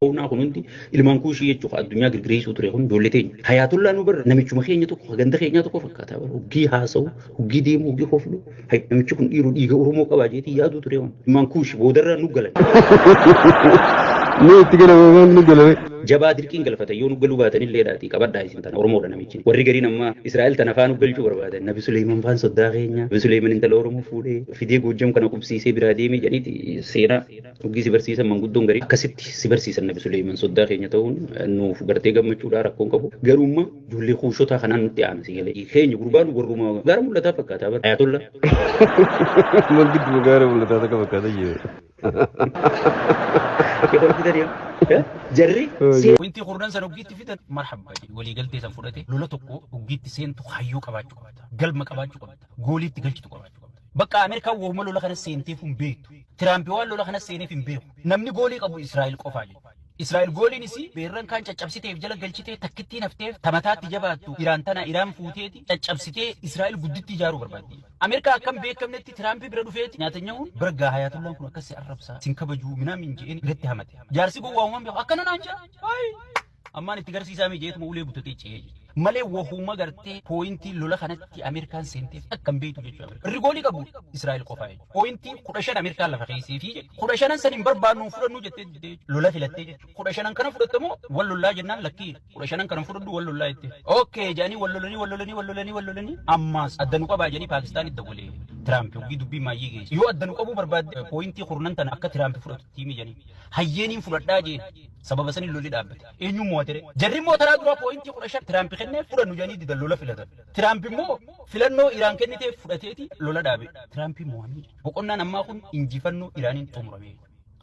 Qonna kunuunti ilmaan kuushii jechuudha addunyaa girgiriisuu ture kun ijoollee hayaatullaa nu bara namichuma keenya tokko ganda keenya tokko fakkaata bara hoggii haasa'u hoggii deemu hoggii koflu namichi kun dhiiruu dhiiga Oromoo qabaa jeetii yaaduu ture waan ilmaan kuushii boodarraa nu galan. Ni itti galame nu galame. Jabaa dirqiin galfatan yoo nu galuu baatan illee dhaatii qabadhaa isin tana Oromoodha namichi. Warri gariin amma Israa'el tana afaan galchuu barbaadan Nabi Suleyman faan soddaa keenya Nabi Suleyman intala Oromoo fuudhee fidee Goojjam kana qubsiisee biraa deemee jedhaniiti seenaa hoggii si barsiisan manguddoon garii akkasitti si barsiisan Nabi Suleyman soddaa keenya ta'uun nuuf gartee gammachuudhaa rakkoon qabu. Garummaa ijoollee kuushotaa kanaan nutti aanu si galee keenya gurbaan warrumaa gaara mul'ataa fakkaataa bara ayatollah. Manguddu gaara mul'ataa akka fakkaata jee. Jarri wanti qurnan san ugiitti fidan marhaba walii galtee san fudhate lola tokko ugiitti seentu hayyuu qabaachuu qabata galma qabaachuu qabata gooliitti galchitu qabaachuu qabata bakka Ameerikaa wooma lola kana seenteef hin beektu Tiraampi waan lola kana seeneef hin beeku namni goolii qabu Israa'el qofaa jechuudha Israa'el gooliin isii beerran kan caccabsiteef jala galchitee takkittiin hafteef tamataatti jabaattu Iraan tana Iraan fuuteeti caccabsitee Israa'el gudditti ijaaruu barbaaddi Ameerikaa akkam beekamnetti Tiraampi bira dhufeeti nyaatanya'uun bira gaa hayatullaan kun akkasii arrabsaa sin kabajuu minaamin je'een irratti hamate jaarsi kun waan beeku akkana naan jira ammaan itti garsiisaa mijeetuma ulee butatee ce'ee malee wahuma gartee pooyintii lola kanatti Ameerikaan seenteef akkam beektu jechuudha. Rigoolii qabu Israa'el qofaa jechuudha. Pooyintii 15 Ameerikaan lafa keessee fi 15 san hin barbaannu fudhannu jettee lola filattee jechuudha. 15 kana fudhattamoo wal lollaa jennaan lakkii 15 kana fudhadhu wal lollaa jettee. Okay jaanii wal lolanii ammaas addanu qabaa jedhanii Paakistaanitti dabalee Tiraampi hogii dubbii maayyii geesse. Yoo addanu qabuu barbaadde pooyintii kurnan tana akka Tiraampi fudhatu tiimi jedhanii. Hayyeeniin fudhadhaa jeen sababa sanii lolli dhaabbate. Eenyuun mootere? Jarri mootaraa dura pooyintii 15 Tiraampi kennee fudhannu jedhanii didan lola filatan. Tiraampi immoo filannoo Iraan kennitee fudhateeti lola dhaabe. Tiraampi mo'amee boqonnaan ammaa kun injifannoo Iraaniin xumurame.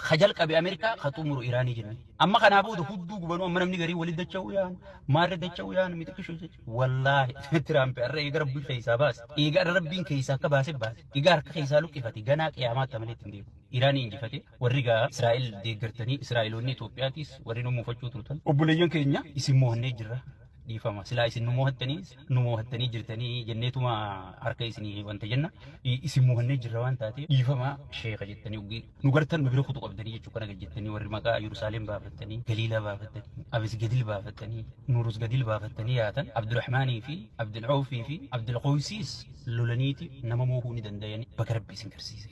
Khajal qabe Ameerikaa khaxumuru Iraanii jenne. Amma kana booda hudduu gubanuu amma namni garii walii dacha'uu yaan maarree dacha'uu yaan mixixishu jechuudha. Wallaahi Tiraampi har'a eega rabbii keessaa baase. Eega rabbiin keessaa akka baase baase. Eega harka keessaa luqqifate ganaa qiyaamaatti malee ittiin deemu. Iraanii injifate warri gaa Israa'el deeggartanii Israa'eloonni Itoophiyaatiis warri nu muufachuu turtan. Obboleeyyan keenya isin mo'annee jirra. Dhiifama silaa isin nu mo'attanii jirtanii jenneetuma harka isinii wanta jenna isin mo'annee jirra waan taate dhiifama sheeka jettanii ugii nu gartan nu bira kutu qabdanii jechuu kana jettanii warri maqaa Yerusaalem baafattanii Galiilaa baafattanii Abis Gadil baafattanii Nuurus Gadil baafattanii yaatan Abdurrahmaanii fi Abdul'awfii fi Abdulqoysiis lolaniiti nama moohuu ni danda'anii bakka rabbi isin garsiise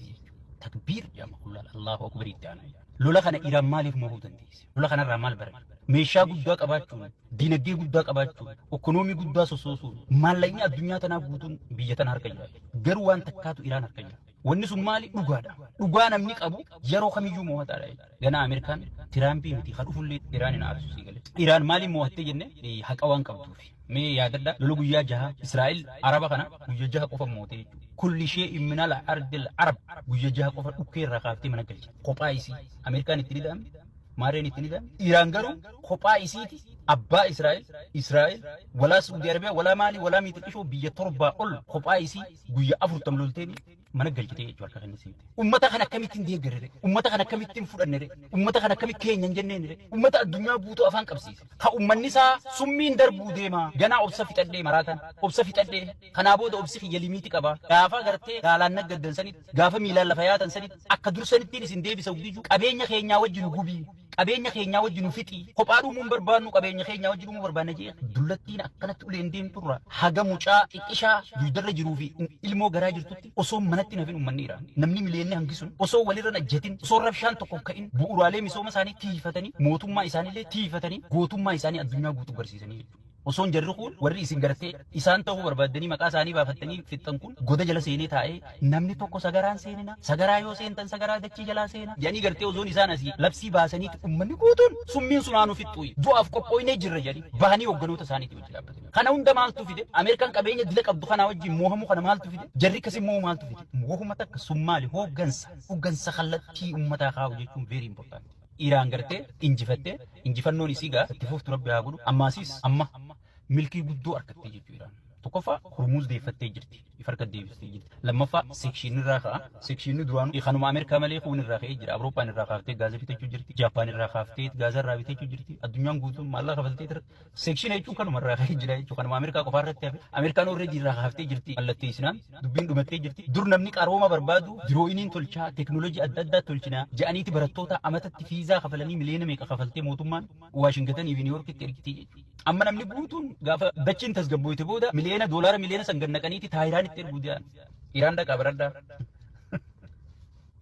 takbiir jedhama kullaal Allahu akbar itti aanaa lola kana Iraan maaliif moohuu dandeesse lola kanarraa maal barate meeshaa guddaa qabaachuun diinagdee guddaa qabaachuun ekonoomii guddaa sosoosuun maallaqni addunyaa tanaa guutuun biyya tana harka jira garuu waan takkaatu Iraan harka jira wanni sun maali dhugaadha dhugaa namni qabu yeroo kamiyyuu mo'ataadha gana Ameerikaan Tiraampi miti kan dhufullee Iraan hin aarsu si gale Iraan maaliif mo'attee jenne haqa waan qabduufi mee yaadadha lola guyyaa jaha Israa'el Araba kana guyyaa jaha qofa mo'atee jechuudha kulli shay'in min al-ardil arab guyyaa jaha qofa dhukkee irraa kaaftee mana galche kophaa isii Ameerikaan itti dhidhaame Maareen itti nidaan Iraan garuu kophaa isiiti abbaa Israa'el walaa Saudi Arabiyaa walaa maali walaa miixixishoo biyya torbaa ol kophaa isii guyyaa 40 lolteeni mana galchitee jechuudha akka inni siite. Uummata kana akkamittiin deeggarre uummata kana akkamittiin fudhanne uummata kana akkamitti keenya hin jenneen uummata addunyaa guutuu afaan qabsiise. Ka uummanni isaa summiin darbuu deema ganaa obsa fixadhee maraataan obsa fixadhee kanaa booda obsi xiyya limiiti qaba gaafa gartee gaalaan naggaddan sanitti gaafa miilaan lafa yaatan sanitti akka dursanittiin isin deebisa guddiju qabeenya keenyaa wajjin gubii qabeenya keenyaa wajjin fixi kophaa dhumuun barbaannu qabeenya keenyaa wajjin dhumuu barbaanna jee dullattiin akkanatti uleen deemturra haga mucaa xiqqishaa duudarra jiruu fi ilmoo garaa jirtutti osoo manatti nafin uummanni Iraan namni miliyoonni hangisuun osoo walirra najjatin osoo rabshaan tokko ka'in bu'uuraalee misooma isaanii tiifatanii mootummaa isaaniillee tiifatanii gootummaa isaanii addunyaa guutuu barsiisanii jechuudha. Osoon jarri kun warri isin gartee isaan ta'uu barbaaddanii maqaa isaanii baafattanii fixxan kun goda jala seenee taa'ee namni tokko sagaraan seenina sagaraa yoo seentan sagaraa dachii jalaa seena jedhanii gartee osoon isaan asii labsii baasaniiti uummanni guutuun summiin sunaanuu fixxuyi du'aaf qophooynee jirra jedhanii bahanii hogganoota isaaniitti wajji dhaabbatan. Kana hunda maaltu fide Ameerikaan qabeenya dila qabdu kanaa wajjin moohamu kana maaltu fide jarri akkasii moo maaltu fide moohuma takka summaali hooggansa kallattii uummataa kaa'u jechuun very important. Iraan gartee injifannoon isii gaa itti fuftu rabbi haa godhu ammaasis amma milkii guddoo argattee jechuudha. Tokkoffaa Hormuuz deeffattee jirti. Ifarka deebistee jirti. Lammaffaa sekshinii irraa ka'a. Sekshinii duraan kanuma Ameerikaa malee kun irraa ka'ee jira. Awurooppaan irraa kaaftee gaazaa bitachuu jirti. Jaappaan irraa kaaftee gaazaa irraa bitachuu jirti. Addunyaan guutuun maallaqa kafaltee jira. Sekshinii jechuun kanuma irraa ka'ee jira jechuudha. Kanuma Ameerikaa qofaa irratti hafe. Ameerikaan already irraa kaaftee jirti. Mallattee isinaan dubbiin dhumattee jirti. Dur namni qarooma barbaadu dirooyiniin tolchaa teekinooloojii adda addaa tolchinaa ja'aniiti barattoota amatatti fiizaa kafalanii miliyoona meeqa kafaltee mootummaan Waashingtanii fi Niiwuorkitti ergitee jechuudha. Amma namni guutuun gaafa dachiin tasgabbooyte booda miliyoona doolaara miliyoona san gannaqaniiti Taayiraan itti erguu diyan. Iraan dhaqaa baraddaa.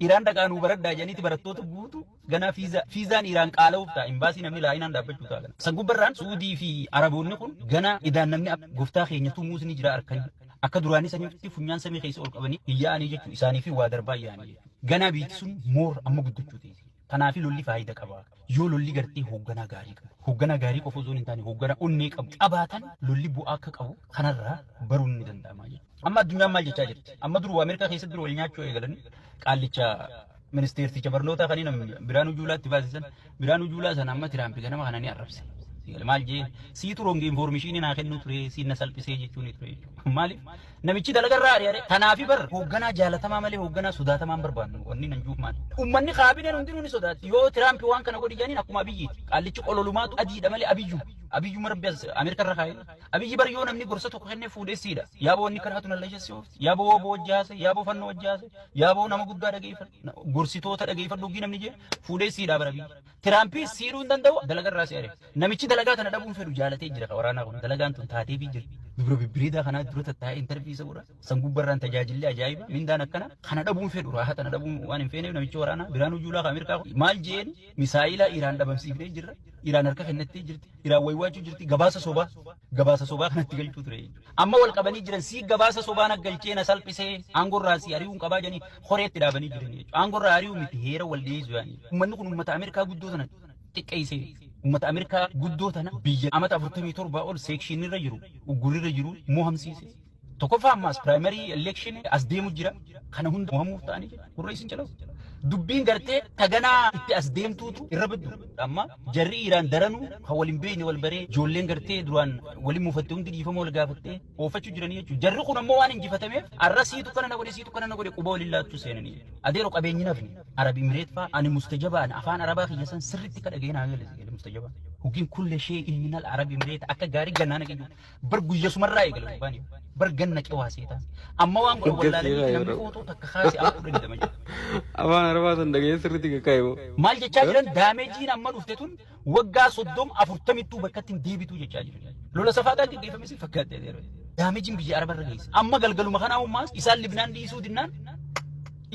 Iraan dhaqaa nuu baraddaa jedhaniiti barattoota guutuu ganaa fiizaan Iraan qaala'uuf ta'a. Imbaasii namni laayinaan dhaabbachuu ta'a. San gubbarraan Suudii fi Araboonni kun gana idaan namni gooftaa keenya tumuus ni jira harkanii. Akka duraanii saniitti funyaan samii keessa ol qabanii iyyaa'anii jechuudha. Isaanii fi waa darbaa iyyaa'anii jechuudha. Ganaa biitti sun moor amma guddachuu ta'e. Kanaaf lolli faayidaa qaba. Yoo lolli gartee hoogganaa gaarii qabu. Hoogganaa gaarii qofa osoo hin taane hoogganaa onnee qabu. Qabaatan lolli bu'aa akka qabu kanarraa baruun ni danda'ama jechuudha. Amma addunyaan maal jechaa jirti? Amma duruu Ameerikaa keessatti wal nyaachuu eegalanii qaallicha ministeerticha barnootaa kaniin Biraanuu Juulaatti baasisan Biraanuu Juulaa sana amma Tiraampi ganama kananii arrabse. Maal jee siitu rongi information naa kennu ture siin na salphisee jechuun ture. Maaliif namichi dalagarraa ari'are kanaafi bar hoogganaa jaalatamaa malee hoogganaa sodaatamaa hin barbaannu wanni nan juuf maal. Uummanni kaabineen hundi ni sodaatti yoo Tiraampi waan kana godhi jedhaniin akkuma abiyyiiti. Qaallichi qololumaatu adiidha malee abiyyuu marabbi Ameerikaa irra kaa'e. Abiyyi bar yoo namni gorsa tokko kennee fuudheessiidha. Yaaboo inni karaatu na lajjessiifti. Yaaboo obbo wajjaase, yaaboo fannoo wajjaase, yaaboo nama guddaa dhageeffadhu, gorsitoota dhageeffadhu ogii namni jee fuudheessiidha bara biyyi. Tiraampi siiduu hin danda'u dalagarraa si ari'e. Namichi dalagaa kana dhabuun fedhu jaalatee jira waraanaa kun dalagaan tun taatee fi jirti. Dubra bibbiriidaa kanaa dura tattaa'ee interviisa godha. San gubbarraan tajaajillee ajaa'iba mindaan akkana kana dhabuun fedhu raaha tana dhabuun waan hin feeneef namichi waraanaa Biraanuu Juulaa Ameerikaa maal jeen misaayila Iraan dhabamsiifnee jirra. Iraan harka kennattee jirti. Iraan waywaachuu jirti. Gabaasa sobaa kanatti galchuu ture. Amma wal qabanii jiran si gabaasa sobaa na galchee na salphisee aangorraa si ari'uun qabaa jedhanii horeetti dhaabanii jiran jechuudha. Aangorraa ari'uu miti heera wal dhiyeessu yaani. Uummanni kun uummata Ameerikaa guddoo sana xiqqeessee. Uummata Ameerikaa guddoo tana biyya amata 47 ol seekshinii irra jiru uggurirra jiru mohamsiise. Tokkoffaa ammaas piraayimarii elekshin as deemu jira kana hunda mohamuuf ta'anii gurra isin calawu. Dubbiin gartee taganaa itti as deemtuutu irra biddu. Amma jarri Iraan daranuu kan waliin beekne wal baree ijoolleen gartee duraan waliin muufattee hundi dhiifama wal gaafattee oofachuu jiranii jechuudha. Jarri kun ammoo waan injifatameef arra siitu kana na godhe quba waliin laattuu seenanii. Adeero qabeenyi nafni Arab Imireet fa'a ani mustajabaan afaan Arabaa kiyya san sirriitti kadhageen haa galee mustajabaan. Hugiin kulle shee ilminal Arab Imireet akka gaarii gannaa naqee bar guyyasumarraa eegala baanii. Bar ganna qewaasee ta'a. Amma waan godhu wallaalanii namni footoo takka kaasee akka dandama jira. Afaan Arabaa san dhagee sirriitti kakkaa'e. Maal jechaa jiran daameejiin amma dhufte tun waggaa 30-40 bakkatti deebituu jechaa jiran. Lola safaataa gaggeeffame si fakkaattee jira. Daameejiin biyya Arabarra geesse. Amma galgaluma kanaa ummaas isaan Libnaan dhiisuu dinnaan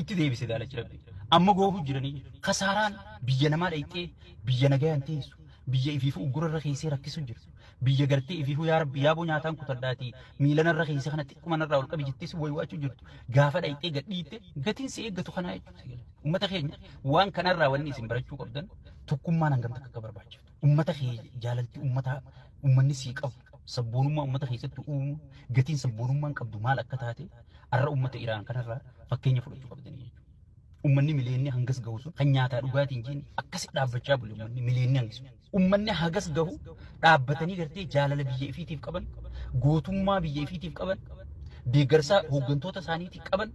itti deebise daalachi rabbi. Amma goofuu jiranii kasaaraan biyya namaa dhayxee biyya nagayaan teessu biyya ifiifu uggurarra keessee rakkisu jiru. Biyya gartee ifiifu yaa rabbi yaaboo nyaataan kutadhaati miilanarra keessee kanatti kumanarraa ol qabi jettees waywaachuu jirtu. Gaafa dhayxee gadhiitte gatiin si eeggatu kanaa jechuudha. Uummata keenya waan kanarraa wanni isin barachuu qabdan tokkummaan hangam akka barbaachiftu. Uummata keenya jaalalti uummanni sii qabu sabboonummaa uummata keessatti uumu gatiin sabboonummaan qabdu maal akka taate har'a uummata Iraan kanarraa fakkeenya fudhachuu qabdanii jechuudha. Uummanni miliyoonni hangas gahu sun kan nyaataa dhugaatiin jiin akkasi dhaabbachaa bulu uummanni miliyoonni hangisu. Uummanni hagas gahu dhaabbatanii gartee jaalala biyya ifiitiif qaban, gootummaa biyya ifiitiif qaban, deeggarsa hooggantoota isaaniitiif qaban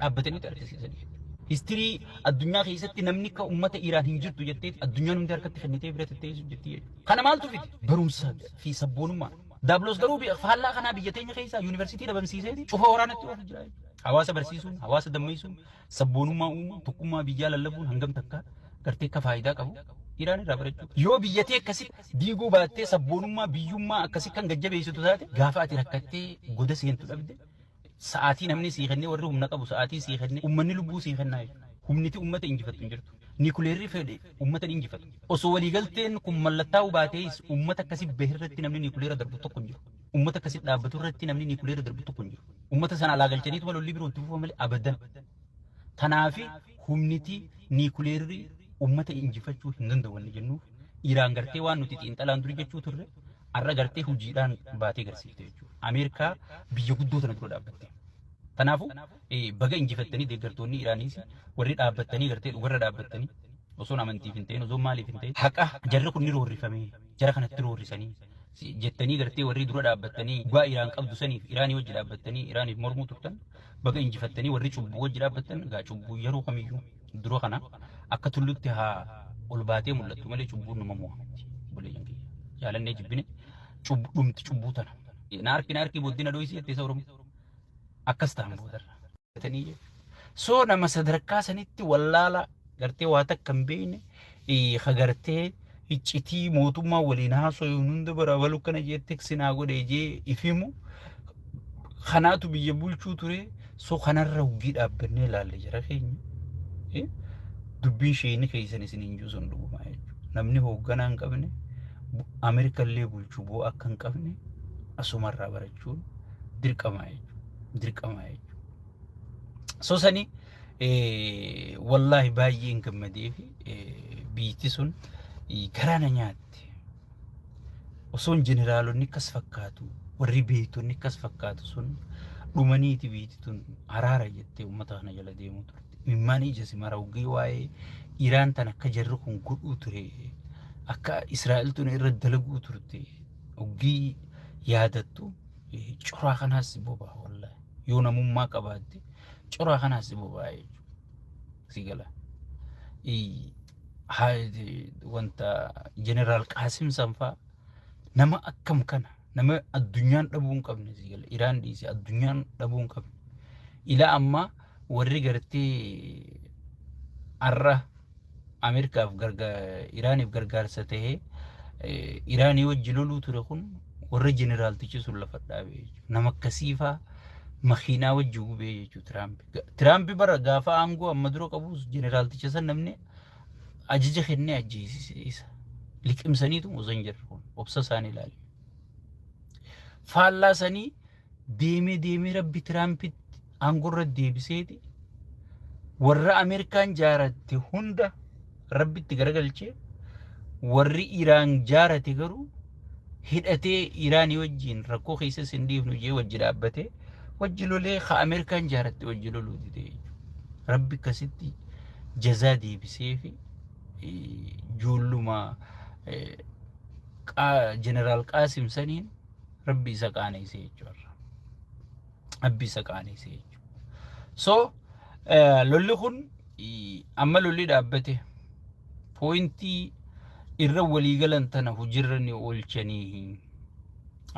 dhaabbatanii argisiisanii. Histirii addunyaa keessatti namni akka uummata Iraan hin jirtu jettee addunyaan hundi harkatti kennitee bira teessuu jettee. Kana maaltu fide? Barumsa fi sabboonummaa. Daabloos garuu faallaa kanaa biyya teenya keessaa yuunivarsiitii dhabamsiisee cufa waraanatti oofu jira. Hawaasa barsiisuun, hawaasa dammeessuun, sabboonummaa uumuun, tokkummaa biyyaa lallabuun hangam takka gartee akka faayidaa qabu Iraan irraa barachuu. Yoo biyyatee akkasitti diiguu baattee sabboonummaa biyyummaa akkasitti kan gajjabeessitu taate gaafa ati rakkattee goda seentu dhabde sa'aatii namni sii kennee warri humna qabu sa'aatii sii kennee uummanni lubbuu sii kennaa jechuudha. Humniti uummata injifattu hin jirtu. Nikuleerri fedhe uummata ni injifatu. Osoo waliigalteen kun mallattaa'uu baatees uummata akkasii bahe irratti namni nikuleera darbu tokko hin jiru. Uummata akkasii dhaabbatu irratti namni nikuleera darbu tokko hin jiru. Uummata sana alaa galchaniitu walolli biroo itti fufa malee abadan. Tanaafi humniti nikuleerri uummata injifachuu hin danda'u jennuuf Iraan gartee waan nuti xiinxalaan duri jechuu turre har'a gartee hojiidhaan baatee agarsiifte jechuudha. Ameerikaa biyya guddoo tana dura dhaabbatte. Kanaafuu baga injifattanii deeggartoonni Iraaniis warri dhaabbattanii gartee dhugarra dhaabbattanii osoo amantiif hin ta'in osoo maaliif hin ta'in haqa jarri kun ni roorrifame jara kanatti roorrisanii jettanii gartee warri dura dhaabbattanii bu'aa Iraan qabdu saniif Iraanii wajji dhaabbattanii Iraaniif mormuu turtan baga injifattanii warri cubbuu wajji dhaabbattan gaa cubbuu yeroo kamiyyuu dura kana akka tullutti haa ol baatee mul'attu malee cubbuun nama mo'amti buleeyyan kiyya jaalannee jibbine dhumti cubbuu tana na arki booddina dho'isii jettee isa Oromoo akkas ta'an boodarra soo nama sadarkaa sanitti wallaala gartee waa takka hin beekne hagartee iccitii mootummaa waliin haasoo hunda baraabalu kana jettee sinaa godhee jee ifimu kanaatu biyya bulchuu ture soo kanarra hugii dhaabbannee ilaalle jara keenya dubbiin sheeyni keessan isin hin juusun dhugumaa jechuudha namni hoogganaa hin qabne Ameerikallee bulchuu boo akka hin qabne asumarraa barachuun dirqamaa jechuudha soo sanii wallahi baay'een gammadee fi biitti sun garaana nyaatti osoon jeneraalonni akkas fakkaatu warri beektonni akkas fakkaatu sun dhumaniiti biitti tun haraara jettee uummata kana jala deemuu turte mimmaan ija si mara uggee waa'ee Iraan tan akka jarri kun godhuu ture akka Israa'el tun irra dalaguu turte uggii yaadattu coraa kanaas si bobaa wallahi yoo namummaa qabaatte coraa kanaas si bobaa jechuudha si gala wanta jeneraal Qaasim Sanfaa nama akkam kana nama addunyaan dhabuu hin qabne si gala Iraan dhiise addunyaan dhabuu hin qabne ila amma warri gartee arra Ameerikaaf Iraaniif gargaarsa ta'ee Iraanii wajji loluu ture kun warra jeneraaltichi sun lafa dhaabee jechuudha nama akkasiifaa makiinaa wajji gubee jechuudha Tiraampi bara gaafa aangoo amma dura qabus jeneraalticha san namni ajaja kennee ajjeesisa liqimsaniitu musan jirra kun obsa isaanii ilaali faallaa sanii deemee rabbi Tiraampitti aangorra deebiseeti warra Ameerikaan jaaratte hunda rabbitti garagalchee warri Iraan jaarate garuu hidhatee Iraanii wajjiin rakkoo keessas hin dhiifnu jee wajji dhaabbatee wajji lolee ka Ameerikaan jaaratte wajji loluu dide rabbi akkasitti jazaa deebisee fi ijoolluma jeneraal Qaasim saniin rabbi isa qaaneessee jechuudha rabbi isa qaaneessee jechuudha soo lolli kun amma lolli dhaabbate poointii irra waliigalan tana hujirra ni oolchanii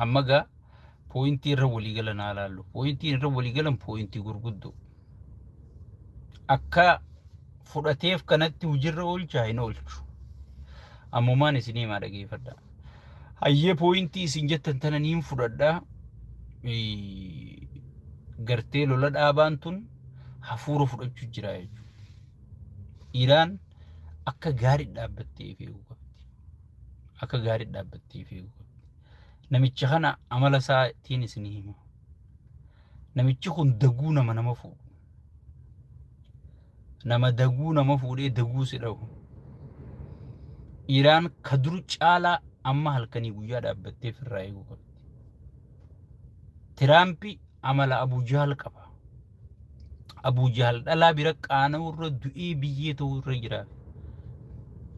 amma gaa poointii irra waliigalan haalaallu poointii irra waliigalan poointii gurguddoo akka fudhateef kanatti hujirra oolchaa hin oolchu ammumaan isinii maa dhageeffadha hayyee poointii isin jettan tana niin fudhadhaa gartee lola dhaabaan tun hafuura fudhachuu jira jechuudha Iraan akka gaarii dhaabbattee eeguu qabdi akka gaarii dhaabbattee eeguu qabdi namicha kana amala isaatiin isinii hima namichi kun daguu nama fuudhu nama daguu nama fuudhee daguu si dhawu Iraan ka dur caalaa amma halkanii guyyaa dhaabbattee firraa eeguu qabdi Tiraampi amala Abuu Jahal qaba Abuu Jahal dhalaa bira qaana'urra du'ee biyyee ta'urra jira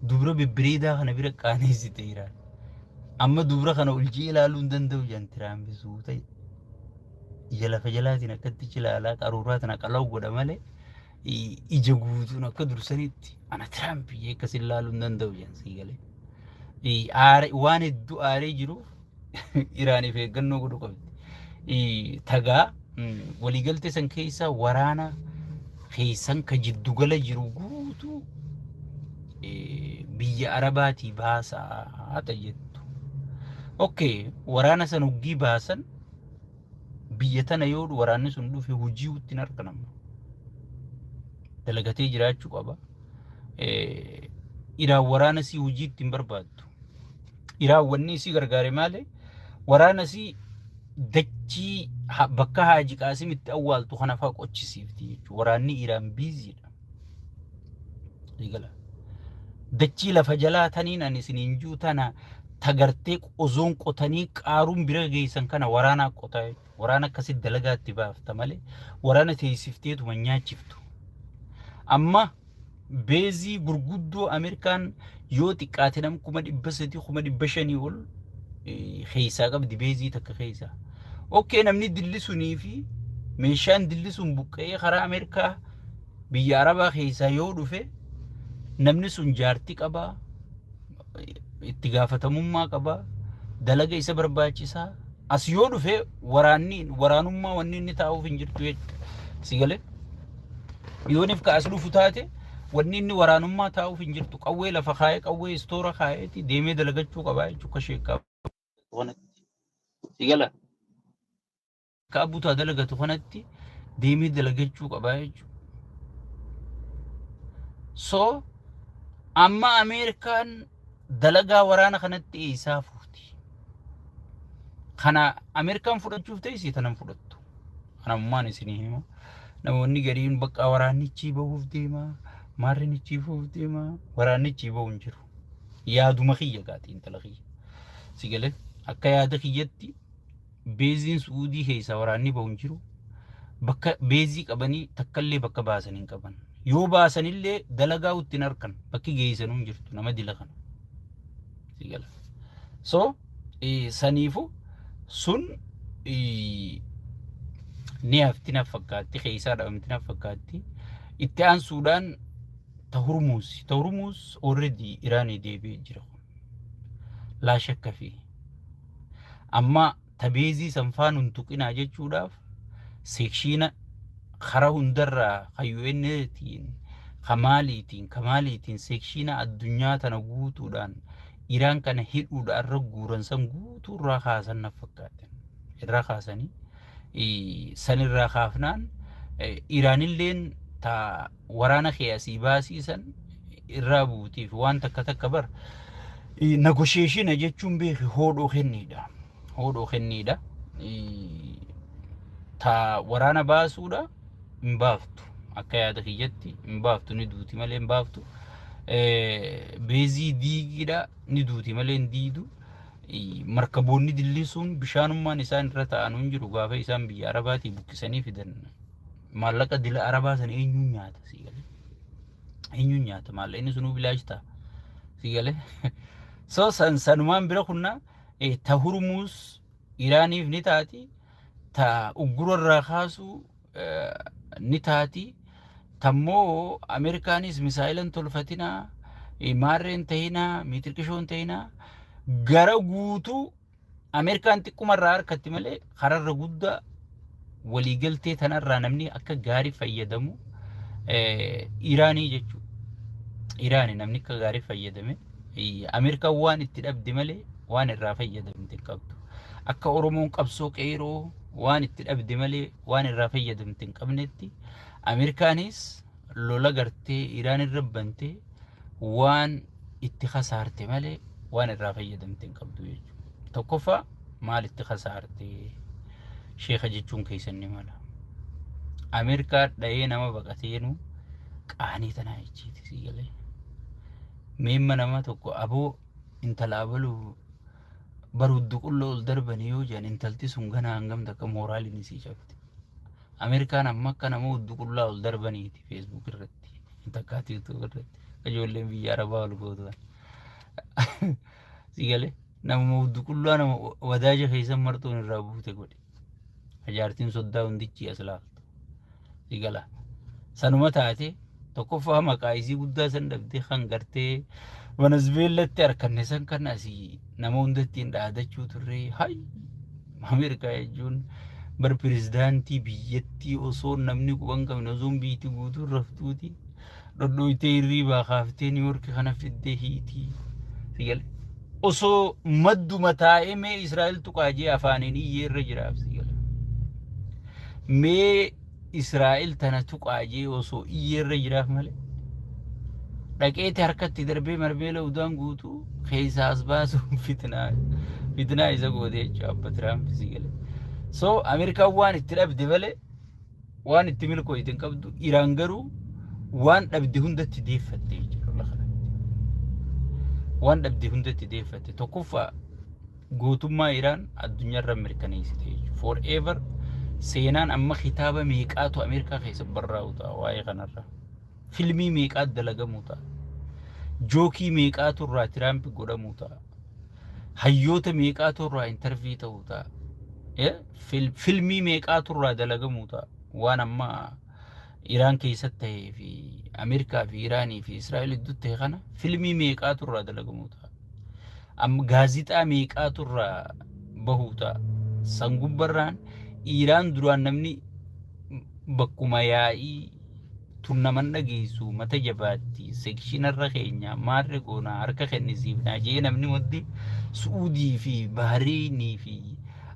dubra bibbireedaa kana bira qaaneessite Iraan amma dubra kana uljii ilaaluu hin danda'u jan Tiraampi suuta ija lafa jalaatiin akkatti ilaalaa qaruuraatiin aqalaa'u godha malee ija guutuun akka dursanitti ana Tiraampi akkas ilaaluu hin danda'u jan sii galee waan hedduu aaree jiruuf Iraaniif eeggannoo godhu qabdi tagaa waliigaltee san keessa waraana keessan ka jiddugala jiru guutuu biyya Arabaatii baasaa jettu okay waraana san uggii baasan biyya tana yoo waraanni sun dhufe hojii uttiin arganamu dalagatee jiraachuu qaba Iraan waraana si hojii ittiin barbaaddu Iraan wanni si gargaare malee waraana si dachii bakka Haaji Qaasim itti awwaaltu kana faa qochisiifti jechuudha waraanni Iraan biiziidha digala dachii lafa jalaa taniin ani isiniin juu tana tagartee qozoon qotanii qaaruun bira geessan kana waraana qotaa waraana akkasitti dalagaatti baafta malee waraana teessifteetuma nyaachiftu amma beezii gurguddoo Ameerikaan yoo xiqqaate nam 300,000 500,000 ol خيسا قبل بيزي تك خيسا أوكي نمني دلسوني في ميشان دلسون بقية خرا أمريكا بياربا خيسا يودو في نمني سنجارتي قبا اتقافة مما قبا دلقا إسا برباچسا as yoo dhufe waraanummaa wanni inni taa'uuf hin jirtu sigale yoonif ka as dhufu taate wanni inni waraanummaa taa'uuf hin jirtu qawwee lafa kaayee qawwee istoora kaayeeti deemee dalagachuu qabaa jechuu ka sheekaa sigala ka abuutaa dalagatu kanatti deemee dalagachuu qabaa jechuu so amma Ameerikaan dalagaa waraana kanatti eessaa fuuti kana Ameerikaan fudhachuuf ta'isi tanan fudhattu kana ummaan isinii hima namoonni gariin bakka waraanichi bahuuf deema maarrinichi bahuuf deema waraanichi bahu hin jiru yaaduma kiyya gaatiin talaqii sigale akka yaada kiyyatti beeziin Suudii keessa waraanni bahu hin jiru bakka beezii qabanii takkallee bakka baasan hin qaban yoo baasanillee dalagaa uttiin arkan bakki geessanuu hin jirtu nama dila kana sigala so saniifu sun ni haftina fakkaatti keessa dhabamtina fakkaatti itti aansuudhaan tahurmuus already Iraanii deebi'ee jira laa shakka fi amma tabeezii sanfaan huntuqinaa jechuudhaaf seekshiina khara hundarraa hayyuenneetiin kamaaliitiin seekshiina addunyaa tana guutuudhaan Iraan kana hidhuudhaan irra guuran san guutuu irraa kaasan na fakkaatan irraa kaasanii san irraa kaafnaan Iraanilleen ta waraana keeyasii baasiisan irraa buutiif waan takka bar negotiation jechuun beeki hoodhoo kenniidha ta waraana baasuudha hin baaftu akka yaada kiyyatti hin baaftu ni duuti malee hin baaftu beezii diigidha ni duuti malee hin diidu markaboonni dillisuun bishaanummaan isaan irra ta'an hin jiru gaafa isaan biyya Arabaatii buqqisanii fidan maallaqa dila Arabaa san eenyuun nyaata maallaqni sunuu bilaashtaa sigale so sanumaan bira kunna ta hurmuus Iraaniif ni taati ta uggura irraa kaasu ni taati tammoo Ameerikaanis misaayilan tolfatinaa maarreen ta'inaa miitirqishoon ta'inaa gara guutuu Ameerikaan xiqquma irraa harkatti malee kararra guddaa waliigaltee tanarraa namni akka gaarii fayyadamu Iraanii jechuudha. Iraanii namni akka gaarii fayyadame Ameerikaan waan itti dhabde malee waan irraa fayyadamte qabdu. Akka Oromoon qabsoo qeeroo waan itti dhabde malee waan irraa fayyadamte hin qabnetti Ameerikaanis lola gartee Iraan irra bantee waan itti khasaarte malee waan irraa fayyadamte hin qabdu jechuudha. Tokkoffaa maal itti khasaarte sheekha jechuun keessan ni mala. Ameerikaa dhayee nama baqateenu qaanii tanaa jechiiti sigalee. Meemma nama tokko aboo intala abaluu baruddu qulloo ol darbanii yoo jedhan intalti sun gana hangam takka mooraaliin isii cabte. Ameerikaan amma akka nama uddu qullaa ol darbaniiti Facebook irratti takkaati YouTube irratti ijoolleen biyya Arabaa ol gootuan sigale nama uddu qullaa nama wadaaja keessan martuun irraa buute godhe ajaartiin soddaa hundichi as laaftu sigala sanuma taate tokkoffaa maqaa isii guddaa san dhabdee kan gartee Venezuelatti harkanne san kan asii nama hundatti hin dhaadachuu turre hay Ameerikaa jechuun bar pirezidaantii biyyattii osoo namni quban qabne osoo biitti guutuu raftuuti dhodhooytee hirriibaa kaaftee Niiwoorki kana fiddee hiitii sigale osoo madduma taa'ee mee Israa'el tuqaajee afaaniin iyyee irra jiraaf sigale mee Israa'el tana tuqaajee osoo iyyee irra jiraaf malee dhaqeeti harkatti darbee marbeela udaan guutuu keessaa as baasuun fitnaa isa gootee jechuudha abba Tiraamp sigale so Ameerikaan waan itti dhabde malee waan itti milkooyte hin qabdu Iraan garuu waan dhabde hundatti deeffatte jechuudha waan dhabde hundatti deeffatte tokkoffaa gootummaa Iraan addunyaarra mirkaneessite jechuudha forever seenaan amma kitaaba meeqaatu Ameerikaa keessa barraa'u ta'a waa'ee kanarra filmii meeqaatu dalagamu ta'a jookii meeqaatu irraa Tiraamp godhamu ta'a hayyoota meeqaatu irraa intervii ta'uu ta'a. Filmii meeqaatu irraa dalagamu ta'a. Waan amma Iraan keessatti ta'ee fi Ameerikaa fi Iraanii fi Israa'el gidduutti ta'e kana filmii meeqaatu irraa dalagamu ta'a. Amma gaazixaa meeqaatu irraa bahu ta'a. San gubbarraan Iraan duraan namni bakkuma yaa'ii tunnaman dhageessu mata jabaatti sekshinarra keenya maarre goonaa harka kennisiifnaa jee namni waddi Suudii fi Bahriinii fi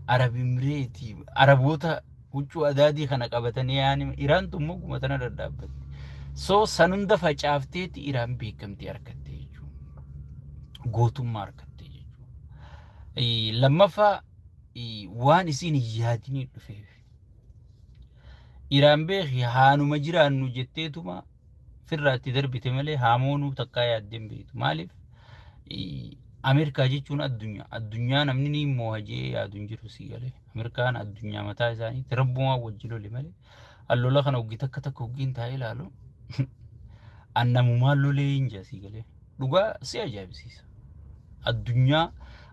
Arab Imireetii Araboota huccuu adaadii kana qabatanii yaani Iraan tummoo kuma tana daddaabatti. So san hunda facaafteeti Iraan beekamtii harkatte jechuudha. Gootummaa harkatte jechuudha. Lammaffaa waan isiin yaadinii dhufeef. Iraan beeki haanuma jiraannu jetteetuma firraatti darbite malee haamoonuu takkaa yaaddeen beektu. Maaliif? Ameerikaa jechuun addunyaa. Addunyaa namni ni mo'ajee yaaduun jiru sii galee. Ameerikaan addunyaa mataa isaaniitti rabbumaa wajji lole malee. Allola kana hogii takka hogiin taa'ee ilaalu. Annamumaan lolee hin jaa sii galee. Dhugaa si ajaa'ibsiisa.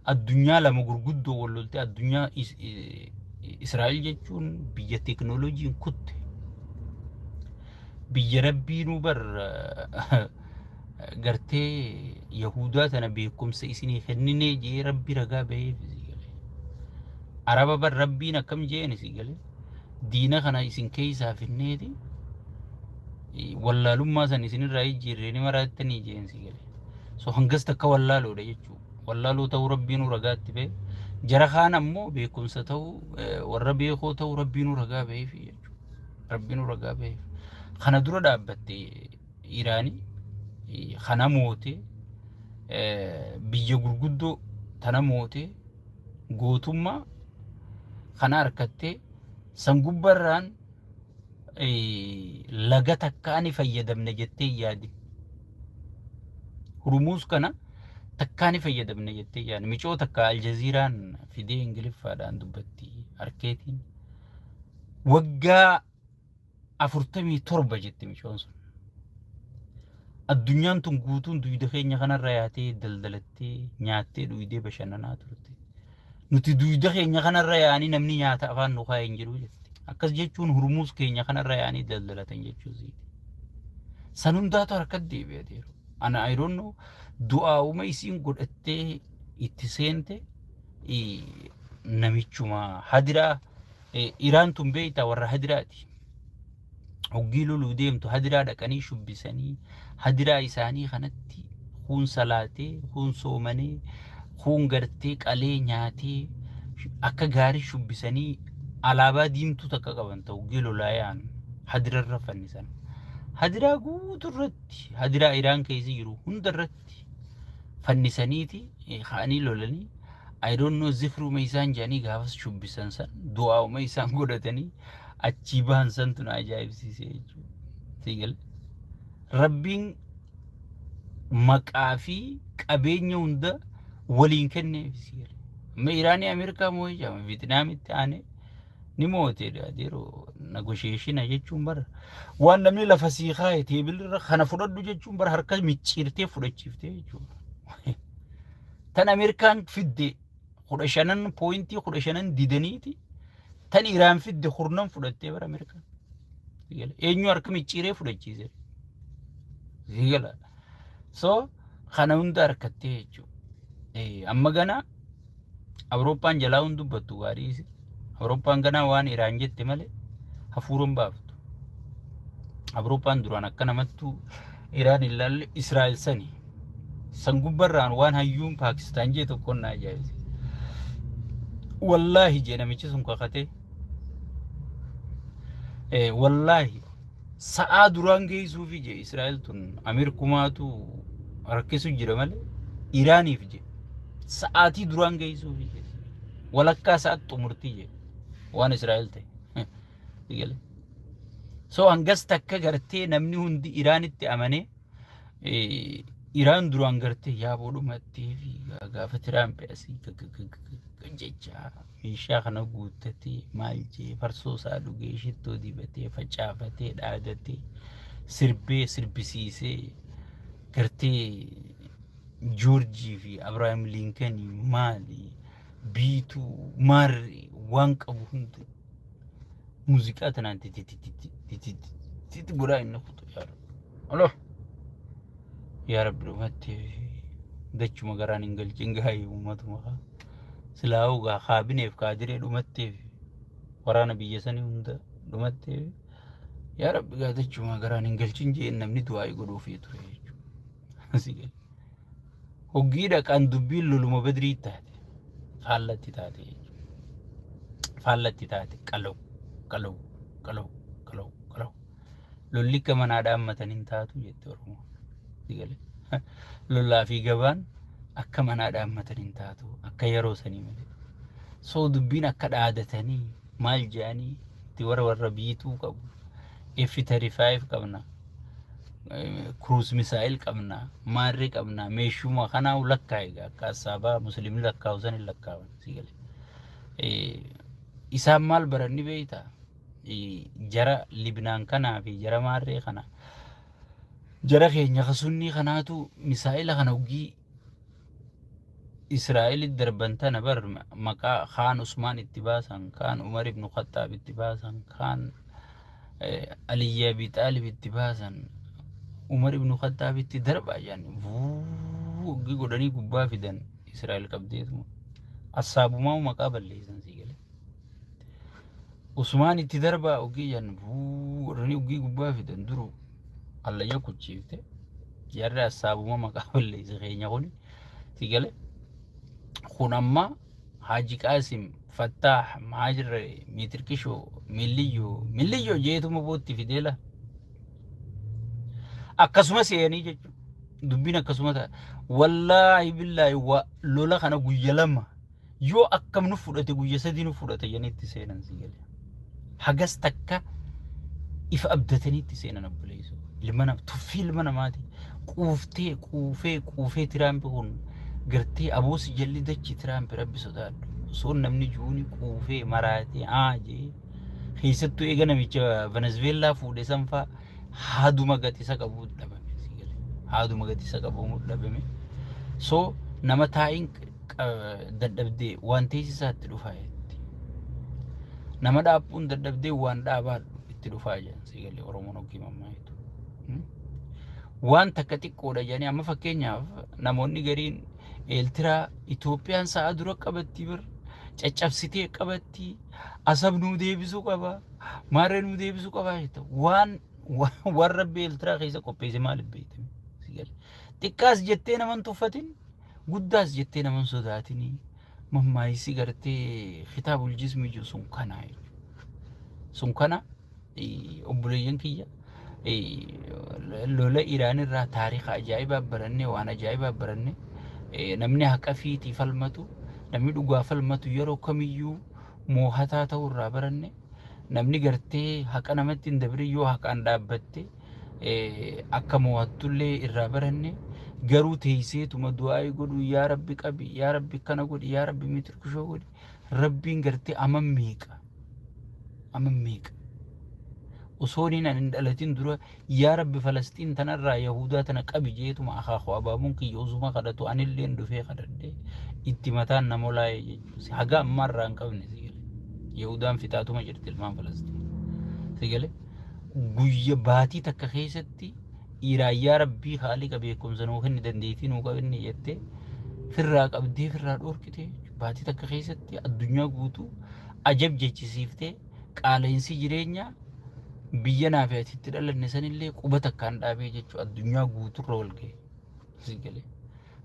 Addunyaa lama gurguddoo wal loltee addunyaa Israa'el jechuun biyya teknooloojiin kutte. Biyya rabbiinuu bar gartee Yahudaa tana beekumsa isinii kenninee jee rabbi ragaa baheef isii galee. Araba bar rabbiin akkam jeen isii galee. Diina kana isin keessaa finneeti. Wallaalummaa san isinirraa ijjiirree maraattanii jeen isii galee. So hangas takka wallaaloodha jechuudha. Wallaaloo ta'uu rabbiinuu ragaatti bahe. Jara kaan ammoo beekumsa ta'uu warra beekoo ta'uu rabbiinuu ragaa baheef jechuudha. Rabbiinuu ragaa baheef. Kana dura dhaabbatte Iraanii kana mootee biyya gurguddoo tana mootee gootummaa kana harkattee san gubbarraan laga takkaani fayyadamne jettee yaadi. Hurmuus kana takkaani fayyadamne jettee yaadi. Micoo takka Aljaziiraan fidee Ingiliffaadhaan dubbatti harkeetiin waggaa 47 jette micoon sun. Addunyaan tun guutuun duyda keenya kanarra yaatee daldalattee nyaattee dhuydee bashannanaa turte. Nuti duyda keenya kanarra yaanii namni nyaata afaan nu kaa'ee hin jiru jette. Akkas jechuun hurmuus keenya kanarra yaanii daldalatan jechuusiiti. San hundaatu harkatti deebi'ateeru. Ana I don't know du'aa'uma isiin godhattee itti seente namichuma hadiraa Iraan tun beeytaa warra hadiraati. Hoggii loluu deemtu hadiraa dhaqanii shubbisanii hadiraa isaanii kanatti kuun salaatee kuun soomanee kuun gartee qalee nyaatee akka gaarii shubbisanii alaabaa diimtuu takka qaban ta'u hoggii lolaa yaanu hadirarra fannisan. Hadiraa guuturratti hadiraa Iraan keessa jiru hundarratti fannisaniiti ka'anii lolanii I don't know zikruma isaan jedhanii gaafas shubbisan san du'aa'uma isaan godhatanii achii bahan santu na ajaa'ibsiise jechuudha. Siigal rabbiin maqaa fi qabeenya hunda waliin kenneef siigal. Amma Iraanii Ameerikaa moo'ee jama Vietnaamitti aanee ni moo'atee deeru negotiation jechuun bara waan namni lafa sii kaa'e teebilirra kana fudhadhu jechuun bara harka micciirtee fudhachiiftee jechuudha. Tan Ameerikaan fidde 15.15 didaniiti. Tan Iraan fidde hurnan fudhattee bara Ameerikaan. Eenyu harka micciiree fudhachiise. Sigala. So kana hunda harkattee jechuudha. Amma gana Awurooppaan jalaa hun dubbattu gaariisi. Awurooppaan gana waan Iraan jette malee hafuuran baaftu. Awurooppaan duraan akka namattu Iraan ilaalle Israa'el sani. San gubbarraan waan hayyuun Paakistaan jee tokkoon na ajaa'ibsiise. Wallahi jee namichi sun kakatee wallahi sa'aa duraan geessuufi jee Israa'el tun Ameerikumaatu rakkisu jira malee Iraaniif jee sa'aatii duraan geessuufi jee walakkaa sa'aat xumurtii jee waan Israa'el ta'e. So hangas takka gartee namni hundi Iraanitti amanee Iraan duraan gartee yaaboodhumattee fi gaafa Tiraamp asii jecha meeshaa kana guuttatee maal jee farsoo isaa dhugee shittoo dibatee facaafatee dhaadatee sirbee sirbisiisee gartee Joorjii fi Abrahaam Lincoln maali biituu maarri waan qabu hundi muuziqaa tanaan titi godhaa inni kutu yaadu. Alo yaa Rabbi dhumatti dachuma garaan hin galchin gaayee uummatuma kaa silaa'uu gaa kaabineef kaadiree dhumatteef waraana biyya sanii hunda dhumatteef yaa Rabbi gaa dachuma garaan hin galchin jeen namni du'aa godhuufii ture jechuudha. Hoggii dhaqaan dubbiin loluma badrii taate faallatti taate faallatti taate qalaw lolli akka manaadhaan mataniin taatu jette Oromoo sigale lollaa fi gabaan akka manaadhaan mataniin taatu akka yeroo sanii malee soo dubbiin akka dhaadatanii maal jedhanii itti warra biituu qabu F-35 qabna cruise missile qabna maarri qabna meeshuma kanaa lakkaa'e akka sababa musliimni lakkaa'u san lakkaawan sigale isaan maal baranni beeyta jara Libnaan kanaa fi jara maarree kana jara keenya kasunni kanaatu misaa'ila kana hoggii Israa'el darbantana bar maqaa Khaan Usmaan itti baasan Khaan Umar ibn Khattaab itti baasan Khaan Ali Abi Talib itti baasan Umar ibn Khattaab itti darbaa jaani hoggii godhanii gubbaa fidan Israa'el qabdeetuma assaabumaa maqaa balleessan sigale Usmaan itti darbaa hoggii jaan godhanii hoggii gubbaa fidan duru allayya kuchiifte jarri assaabuma maqaa balleessa keenya kuni sigale kun amma Haji Qaasim Fattah Maajirre Miitirkishoo Milliyyoo jeetuma bootti fideela akkasuma seeyanii jechuudha dubbiin akkasuma ta'a wallaahi billaahi lola kana guyya lama yoo akkam nu fudhate guyya sadii nu fudhate janitti seenan sigale hagas takka ifa abdataniitti seenan abbuleessu tuffii ilma namaati quufee Tiraampi kun gartee aboosi jalli dachi Tiraampi rabbi sodaadhu soon namni juuni quufee maraatee jee keessattuu eega namicha Venezuelaa fuudhe sanfaa haaduma gatisa qabu dhabame sigale haaduma gatisa qabu dhabame so nama taa'iin dadhabdee waan teessisaatti dhufaa jetti nama dhaabbuun dadhabdee waan dhaabaadhu itti dhufaa jedhan sigale Oromoon hoggii mammaayitu waan takka xiqqoodha jedhanii amma fakkeenyaaf namoonni gariin Eertiraa Itoophiyaan sa'a dura qabatti bir caccabsitee qabatti asab nuu deebisuu qaba maarree nuu deebisuu qaba jetta waan rabbi Eertiraa keessa qopheesse maaliif beeytame sigale xiqqaas jettee naman tuffatin guddaas jettee naman sodaatinii mammaayisi gartee kitaabul jismi jiru sun kana obboleeyyan kiyya lola Iraan irraa taariika ajaa'ibaa barannee waan ajaa'ibaa barannee namni haqa fiitii falmatu namni dhugaa falmatu yeroo kamiyyuu moohataa ta'uu irraa baranne namni gartee haqa namatti hin dabrin yoo haqaan dhaabbatte akka moohattullee irraa baranne garuu teesseetuma du'aa godhu yaa rabbi qabi yaa rabbi kana godhi yaa rabbi mitirkushoo godhi rabbiin gartee amman meeqa usooniin an hin dhalatin dura yaa rabbi Falastiin tanarraa Yahudaa tana qabi jeetuma akaakuu abaabuun kiyya usuma kadhatu anilleen dhufee kadhadhee itti mataan nama laayee jechuudha haga ammaarraa hin qabne sigale Yahudaan fitaatuma jirti ilmaan Falastiin sigale guyya baatii takka keessatti yaa rabbii haaliqa beekumsa nuu kenni dandeettii nuu qabinni jettee firraa qabdee firraa dhoorkite baatii takka keessatti addunyaa guutuu ajab jechisiiftee qaala'insi jireenyaa biyya naafiyatitti dhalanne sanillee quba takkaan dhaabee jechuudha addunyaa guuturra wal ga'e sigale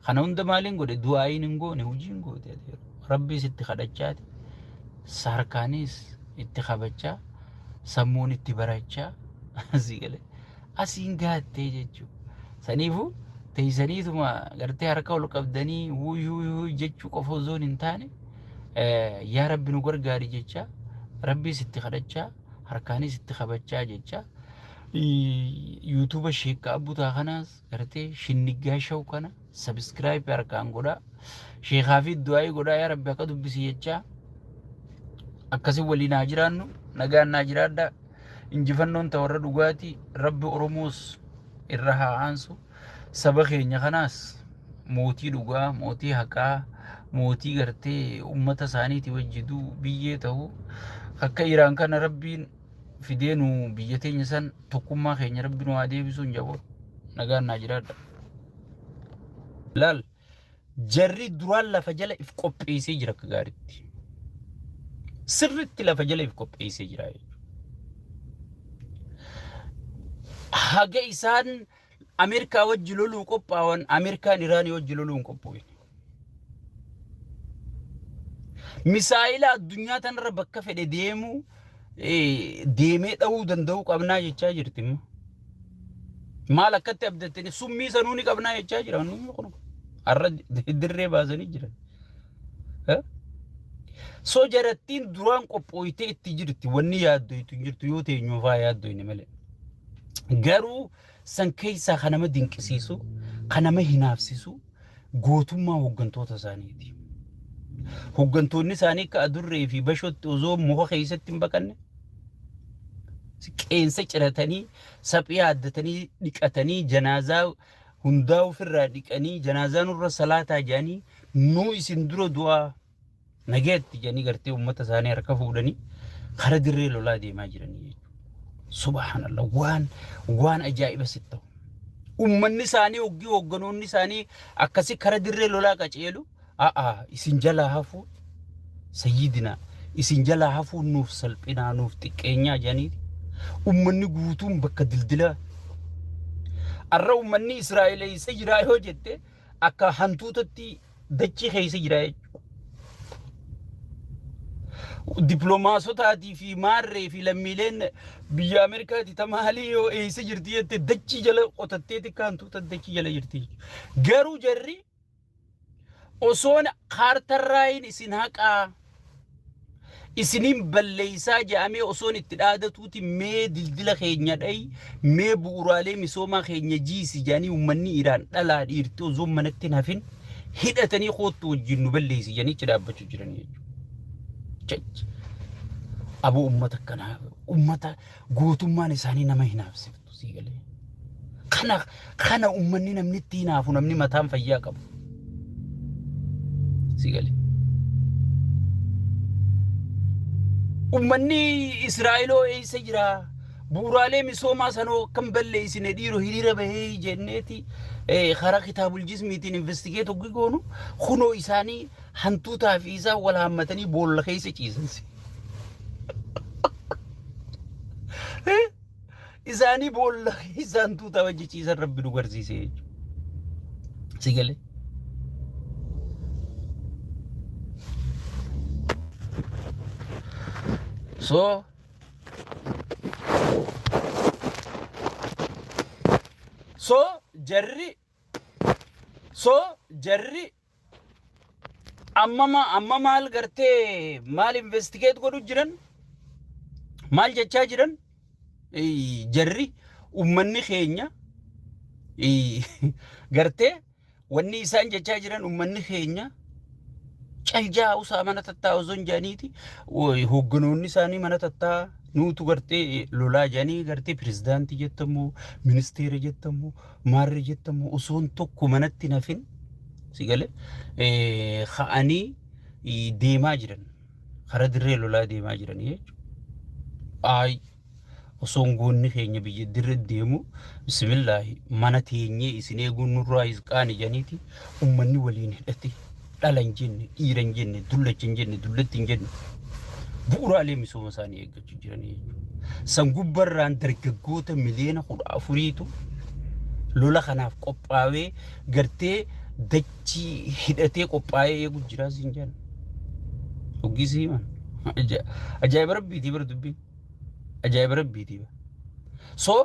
kana hunda maaliin godhe du'aayin hin goone hojiin goote rabbiis itti kadhachaati sarkaanis itti kabachaa sammuun itti barachaa sigale asiin gaattee jechuudha saniifu teessaniituma gartee harka ol qabdanii wuyyuu jechuu qofa osoo hin taane yaa rabbi nu gargaari jechaa rabbiis itti kadhachaa harkaanis itti kabachaa jecha YouTube sheekka abbutaa kanaas gartee shinniggaa shaw kana subscribe harkaan godhaa sheekaa fi du'aa godhaa yaa rabbi akka dubbisi jecha akkasii waliin haa jiraannu nagaan naa jiraadhaa injifannoon ta'u warra dhugaatii rabbi Oromoos irra haa aansu saba keenya kanaas mootii dhugaa, mootii haqaa, mootii gartee ummata isaaniitii wajjiduu biyyee ta'u akka Iraan kana rabbiin fidee nu biyya teenya san tokkummaa keenya rabbi nu haa deebisuu hin jaboon nagaan naa jiraadha. Laal jarri duraan lafa jala if qopheessee jira akka gaariitti. Sirriitti lafa jala if qopheessee jira jechuudha. Haga isaan Amerikaa wajji loluu qophaawan Amerikaan Iraanii wajji loluu hin qophoofne. Misaa'ila addunyaa tanarra bakka fedhe deemu deemee dha'uu danda'uu qabnaa jechaa jirti immoo. Maal akkatti abdattanii summii sanuu ni qabnaa jechaa jira wanni kun. Har'a dirree baasanii jiran. So jarattiin duraan qophooytee itti jirti wanni yaaddoytu hin jirtu yoo teenyuu fa'aa yaaddoyne malee. Garuu san keessaa kan nama dinqisiisu, kan nama hinaafsisu gootummaa hooggantoota isaaniiti. Hooggantoonni isaanii akka adurree fi bashootti osoo muka keessatti hin baqanne qeensa ciratanii, saphii haaddatanii, dhiqatanii, janaazaa hundaa ofirraa dhiqanii, janaazaa nurra salaataa jedhanii nuu isin dura du'aa nagaatti jedhanii gartee uummata isaanii harka fuudhanii kara dirree lolaa deemaa jiranii. Subhanallah waan ajaa'iba sitti ta'u. Uummanni isaanii hoogganoonni isaanii akkasii kara dirree lolaa qaceelu isin jalaa hafuu sayyidina isin jalaa hafuu nuuf salphinaa nuuf xiqqeenyaa jedhanii uummanni guutuun bakka dildilaa. Arra uummanni Israa'eel isa jiraa yoo jette akka hantuutatti dachii keessa jira jechuudha. Dippiloomaasotaatii fi maarree fi lammiileen biyya Ameerikaati tamaalii yoo eessa jirti jette dachii jala qotattee xiqqaa hantuuta dachii jala jirti. Garuu jarri osoon kaartarraayin isin haqaa isinin balleessaa jedhamee osoon itti dhaadatuuti mee dildila keenya dhayi mee bu'uuraalee misoomaa keenya jiisi jedhanii uummanni Iraan dhalaa dhiirti osoo manatti hin hafin hidhatanii koottu wajjin nu balleessi jedhanii itti dhaabbachuu jiran jechuudha. Aboo ummata kanaa ummata gootummaan isaanii nama hinaafsiftu sii galee. Kana uummanni namni itti hinaafu namni mataan fayyaa qabu. Sii galee. Uummanni Israa'eloo eessa jira? Bu'uuraalee misoomaa sanoo kan balleessine dhiiroo hiriira bahee jenneeti karaa kitaabul jismiitiin investigeet hoggi goonu kunoo isaanii hantuutaa fi isaa wal hammatanii boolla keessa ciisansi. Isaanii boolla keessa hantuutaa wajji ciisan rabbi nu garsiise jechuudha. Si galee. Jarri amma maal gartee maal investigeet godhu jiran maal jechaa jiran jarri uummanni keenya gartee wanni isaan jechaa jiran uummanni keenya caljaa usaa mana tattaa osoo hin jaaniiti hoogganoonni isaanii mana tattaa nuutu gartee lolaa jaanii gartee pirezidaantii jettamu ministeera jettamu maarri jettamu osoon tokko manatti nafin si galee ka'anii deemaa jiran kara dirree lolaa deemaa jiran jechuudha. Osoon goonni keenya biyya dirree deemu bismillaahi mana teenyee isin eeguun nurraa isqaani janiiti uummanni waliin hidhate dhala hin jenne dhiira hin jenne dullacha hin jenne dullatti hin jenne bu'uuraalee misooma isaanii eeggachuu jiranii jechuudha. San gubbarraan dargaggoota miliyoona 14tu lola kanaaf qophaawee gartee dachii hidhatee qophaa'ee eeguu jiraas hin jenne. Hoggisii man ajaa'iba rabbiitii bara dubbiin. Ajaa'iba rabbiitii. So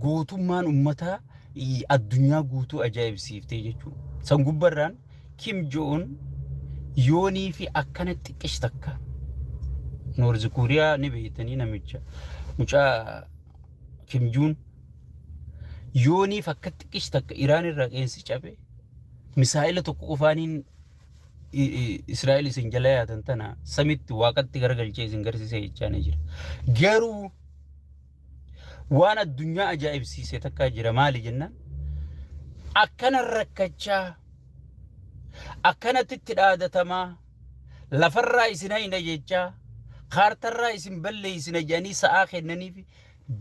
gootummaan uummataa addunyaa guutuu ajaa'ibsiiftee jechuudha. San gubbarraan Kim Jong yoonii fi akkana xiqqeesh takka Noorzi Kooriyaa ni beeytanii namicha mucaa Kim Jong yoonii fi akka xiqqeesh takka Iraan irraa qeensi cabe misaa'ila tokko qofaaniin Israa'el isin jala yaatan tana samitti waaqatti garagalchee isin garsiisee jechaa jira. Garuu waan addunyaa ajaa'ibsiisee takkaa jira maali jennaan akkana rakkachaa akkanatti itti dhaadatamaa lafarraa isin hayna jechaa kaartarraa isin balleeysina jedhanii sa'aa kennaniif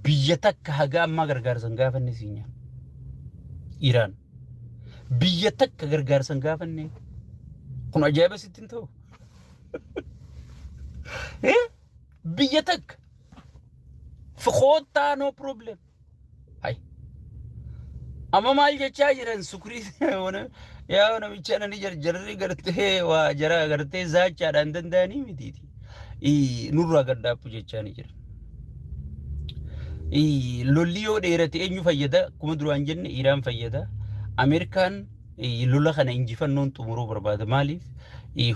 biyya takka haga ammaa gargaarsan gaafanne siinya Iraan biyya takka gargaarsan gaafanne kun ajaa'iba sittin ta'u biyya takka fikootaa no problem hay amma maal jechaa jiran sukrii yaa namicha nani jarjarri gartee waa jara gartee zaachaadhaan danda'anii mitiiti nurraa gaddaappu jechaa ni jira lolli yoo dheerate eenyu fayyada kuma duraan jenne Iraan fayyada Ameerikaan lola kana injifannoon xumuruu barbaada maaliif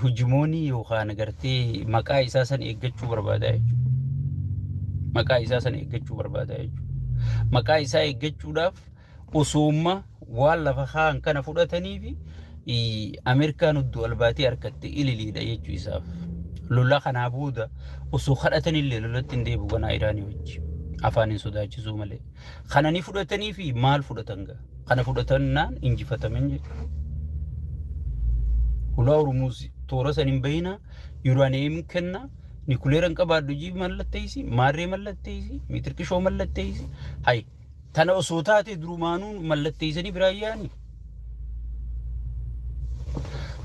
hujimoonii yookaan gartee maqaa isaa san eeggachuu barbaada jechuudha maqaa isaa san eeggachuu barbaada jechuudha maqaa isaa eeggachuudhaaf osooma waan lafa kaan kana fudhatanii fi Ameerikaan hudduu albaatee harkatti ililiidha jechuu isaaf lola kanaa booda osoo kadhatanillee lolatti hin deebi'u ganaa Iraanii wajji afaanin sodaachisuu malee kana ni fudhatanii fi maal fudhatan gaa kana fudhatannaan injifataman jechuudha hulaa Hormuuzi toora san hin bahina Yuraaniyeem kenna nikuleeran qabaadhu jii mallatteeysi maarree mallatteeysi mitirqishoo mallatteeysi hay tana osoo taate durumaanuun mallatteeysanii biraan yaani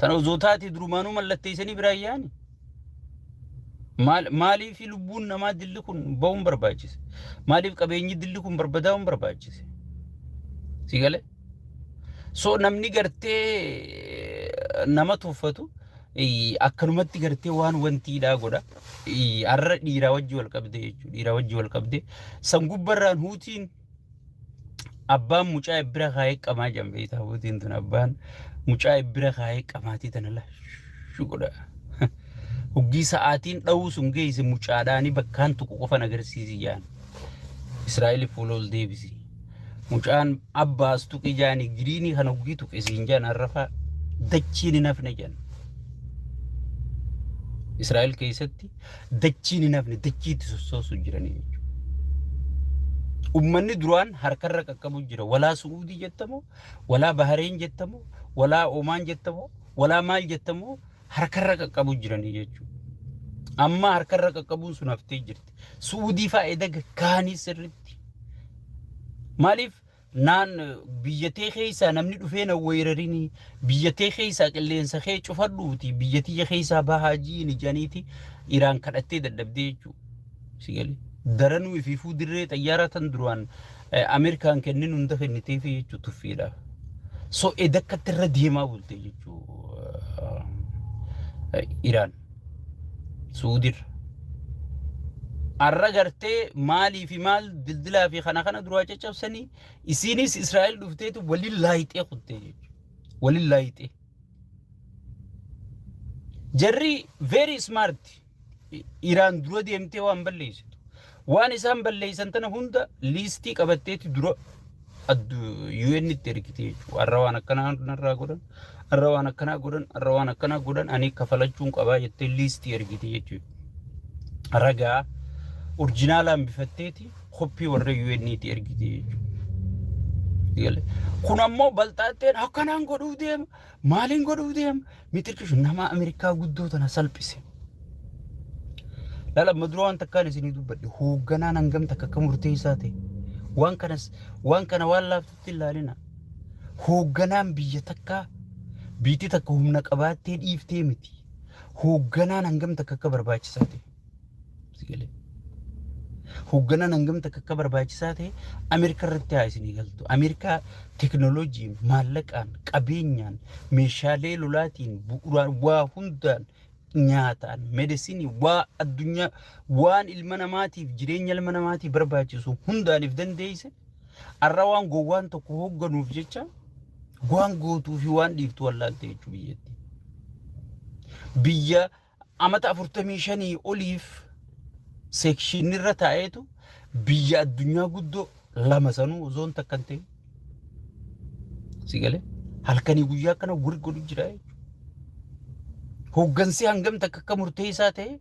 tana osoo taate durumaanuu mallatteeysanii biraan yaani maaliif lubbuun namaa dilli kun ba'uun barbaachise maaliif qabeenyi dilli kun barbadaa'uun barbaachise sigale so namni gartee nama tuffatu akkanumatti gartee waan wantiidhaa godha arra dhiiraa wajji wal qabdee jechuudha dhiiraa wajji wal qabdee san gubbarraan huutiin abbaan mucaa bira kaayee qamaa jambeetaa huutiin tun abbaan mucaa bira kaayee qamaatii tana la shuqudha Uggii sa'aatiin dhawuu sun geesse mucaadhaanii bakkaan tuqu qofan agarsiisi jaan Israa'el fuulool deebisi mucaan abbaas tuqi jaani giriinii kana uggii tuqe siin jaan arrafa dachiin hin hafne jaan Israa'el keessatti dachiin hin hafne dachiitti sossoosu jiranii jechuudha ummanni duraan harkarra qaqqabu jira walaa Suudii jettamoo walaa Bahareen jettamoo walaa Omaan jettamoo walaa maal jettamoo harkarra qaqqabu jiranii jechuudha amma harkarra qaqqabuun sun haftee jirti Suudii faayidaa gaanii sirriitti maaliif naan biyyatee keessaa namni dhufee na weerarini biyyatee keessaa qilleensa kee cufadhuuti biyyatiyya keessaa bahaajii janiiti Iraan kadhattee dadhabdee jechuudha sigalee daranuu ifiifuu dirree xayyaaraa tan duraan Ameerikaan kennin hunda kenniteef jechuudha tuffiidhaaf so edakkatti irra deemaa bulte jechuudha Iraan Suudir arra gartee maalii fi maal dildilaa fi kana duraa caccabsanii isiinis Israa'el dhufteetu waliin laayixee kuttee jechuudha waliin laayixee jarri very smart Iraan dura deemtee waan balleessitu waan isaan balleessan tana hunda liistii qabatteeti dura UN itti ergite jechuudha arra waan akkanaa narraa godhan arra waan akkanaa godhan arra waan akkanaa godhan ani kafalachuun qabaa jettee liistii ergite jechuudha ragaa orjinaalaan bifatteeti koppii warra UN itti ergite jechuudha kun ammoo balxaatteen akkanaan godhuu deema maaliin godhuu deema mitirqishu nama Ameerikaa guddoo tana salphise lala madura waan takkaan isinii dubbadhe hoogganaan hangam takka akka murteessaa ta'e waan kana waan laaftutti ilaalina hoogganaan biyya takkaa biitti takka humna qabaattee dhiiftee miti hoogganaan hangam takka akka barbaachisaa ta'e sigalee hoogganaan hangam takka akka barbaachisaa ta'e Ameerikaa irratti haa isinii galtu Ameerikaa teknooloojiin maallaqaan qabeenyaan meeshaalee lolaatiin bu'uuraan waa hundaan nyaataan medicine waa addunyaa waan ilma namaatiif jireenya ilma namaatiif barbaachisu hundaaniif dandeeyse arra waan gowwaan tokko hoogganuuf jecha waan gootuu fi waan dhiiftu wallaalte jechuu biyyatti biyya amata 45 oliif sekshinii irra taa'eetu biyya addunyaa guddoo lama sanuu zoon takkan ta'e sigalee halkanii guyyaa kana gurgudu jira hooggansi hangam takka akka murteessaa ta'e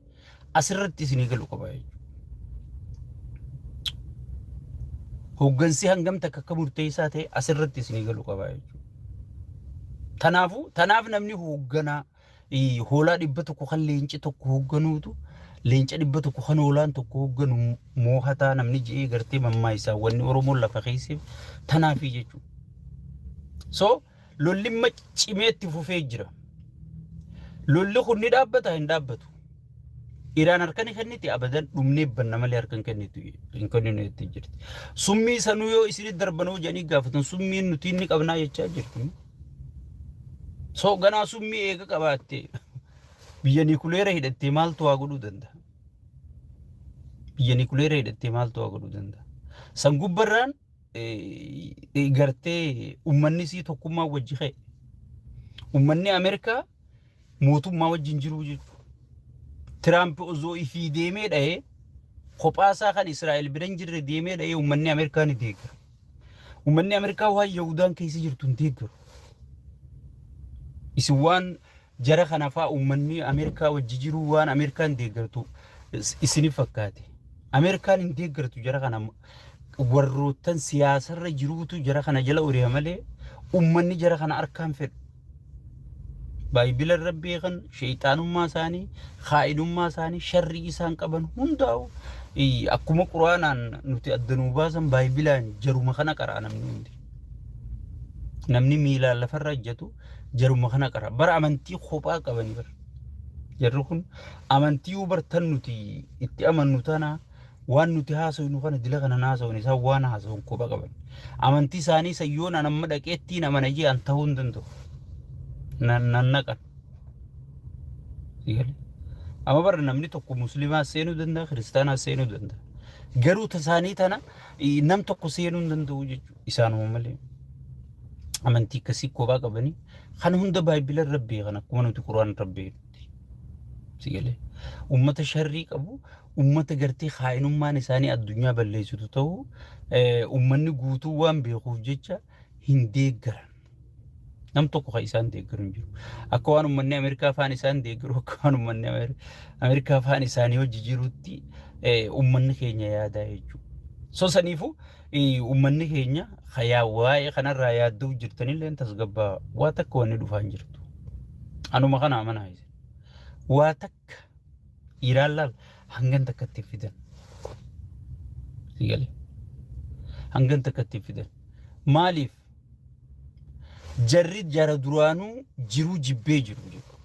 asirratti isinii galu qaba jechuudha hooggansi hangam takka akka murteessaa ta'e asirratti isinii galu qaba jechuudha tanaaf namni hoogganaa hoolaa dhibba tokko kan leenci tokko hoogganuutu leenca dhibba tokko kan hoolaan tokko hoogganu moohataa namni ji'ee gartee mammaa isaa wanni Oromoon lafa keesseef tanaafi jechuudha. So lolli cimeetti fufee jira. Lolli kun ni dhaabbata hin dhaabbatu. Iraan harkani kenniti abadan dhumnee banna malee harkan kennitu hin kenninu itti jirti. Summii sanuu yoo isin darbanuu jedhanii gaafatan summiin nuti inni qabnaa jechaa jirtu. So ganaa summii eega qabaatte biyya nikuleera hidhattee maaltu waa godhuu danda'a? Biyya nikuleera hidhattee maaltu waa godhuu danda'a? San gubbarraan gartee ummanni sii tokkummaa wajji ka'e. Ummanni Ameerikaa mootummaa wajjin jiruu jechuudha. Tiraamp osoo ifii deemee dha'ee kophaasaa kan Israa'el biran jirre deemee dha'ee ummanni Ameerikaa ni deeggara. Ummanni Ameerikaa waan Yahudaan keessa jirtu hin deeggaru. Isin waan jara kana fa'aa ummanni Ameerikaa wajji jiru waan Ameerikaan deeggartu isiniif fakkaate. Ameerikaan hin deeggartu jara kana warroottan siyaasarra jiruutu jara kana jala uriya malee ummanni jara kana harkaan fedhu. Baay'ibila rabbii kan shayxaanummaa isaanii, khaa'inummaa isaanii, sharrii isaan qaban hundaa'u akkuma quraanaan nuti addanuu baasan baay'ibilaan jaruma kana qaraa namni hundi. Namni miilaan lafarra ejjatu jaruma kana qara. Bara amantii kophaa qabanii bara. Jarri kun amantii bartan nuti itti amannu tana waan nuti haasawnu kana dila kana haasawnu isaa waan haasawun kophaa qaban. Amantii isaanii sayyoon anamma dhaqeetti nama najee an ta'uu hin danda'u. Nannaqan. Amma bara namni tokko musliimaa seenuu danda'a, kiristaanaa seenuu danda'a. Garuu tasaanii tana nam tokko seenuu hin danda'u jechuudha isaanuma malee. Amantii akkasii kophaa qabanii kan hunda baay'ibila rabbii kan akkuma nuti quraan rabbii sigalee ummata sharrii qabu ummata gartee khaa'inummaan isaanii addunyaa balleessitu ta'u ummanni guutuu waan beekuuf jecha hin deeggaran. Nam tokko kan isaan deeggaru hin jiru. Akka waan ummanni Ameerikaa faan isaan deeggaru akka waan ummanni Ameerikaa faan isaanii hojii jirutti ummanni keenya yaadaa jechuudha. So saniifu ummanni keenya hayaa waa'ee kanarraa yaadduu jirtanillee tasgabbaa waa takka wanni dhufaan jirtu. Anuma kana amanaa isa. Waa takka Iraan laal hangan takkatti fidan. Sigalee. Hangan takkatti fidan. Maaliif? Jarri jara duraanuu jiruu jibbee jiru jechuudha.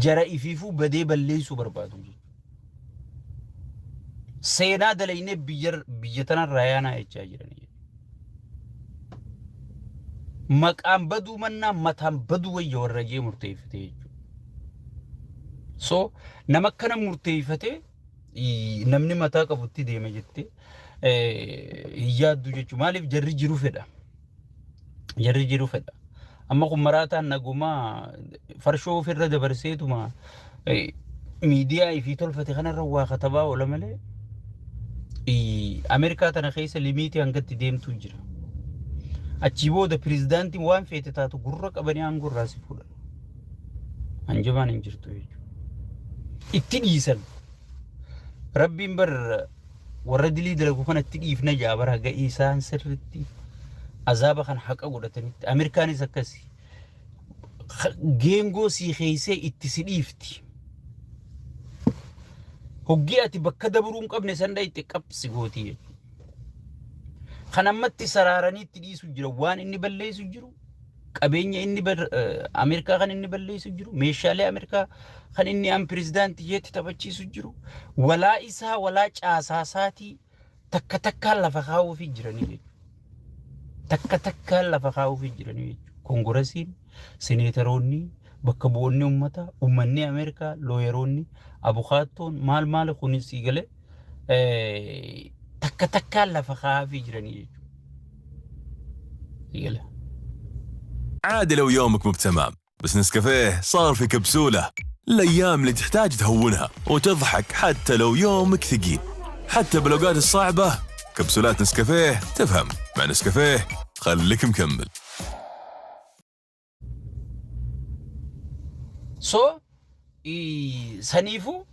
Jara ifiifuu badee balleessuu barbaadu jechuudha. Seenaa dalaynee biyya tanarraa yaanaa jechaa jiranii. Maqaan baduu mannaa mataan baduu wayya warra jee murteeffate jechuudha. So nama akkana murteeffate namni mataa qabutti deema jettee hin yaaddu jechuudha. Maaliif jarri jiruu fedha? Jarri jiruu fedha. Amma kun maraataan nagumaa farshoo ofirra dabarseetuma miidiyaa ifii tolfate kanarra waa katabaa oola malee Ameerikaa tana keessa limiitii hangatti deemtu jira. Achi booda pirezidaantiin waan feete taatu gurra qabanii aangorraa si fuudhan. Hanjabaan hin jirtu jechuudha. Itti dhiisan. Rabbiin bar warra dilii dalagu kanatti dhiifna jaa bara ga'ii isaan sirriitti azaaba kan haqa godhatanitti. Ameerikaanis akkasii. Geengoo sii keeysee itti si dhiifti. Hoggii ati bakka dabruu hin qabne sanda itti qabsi gootii jechuudha. Kan ammatti saraaranii itti dhiisu jira waan inni balleessu jiru. Qabeenya inni Ameerikaa kan inni balleessu jiru. Meeshaalee Ameerikaa kan inni an pirezidaantii jeetti taphachiisu jiru. Walaa isaa walaa caasaasaati takka takkaan lafa kaa'uufi jiranii jechuudha. Takka takkaan lafa kaa'uufi jiranii jechuudha. Koongiresiin, seneetaroonni, bakka bu'oonni ummata, ummanni Ameerikaa, looyeroonni, abukaattoon maal kunis sigalee takka takkaan lafa kaa'uufi jiranii jechuudha. Sigalee. عادي لو يومك مو بتمام بس نسكافيه صار في كبسولة الأيام اللي تحتاج تهونها وتضحك حتى لو يومك ثقيل حتى بالأوقات الصعبة كبسولات نسكافيه تفهم مع نسكافيه خليك مكمل So saniifu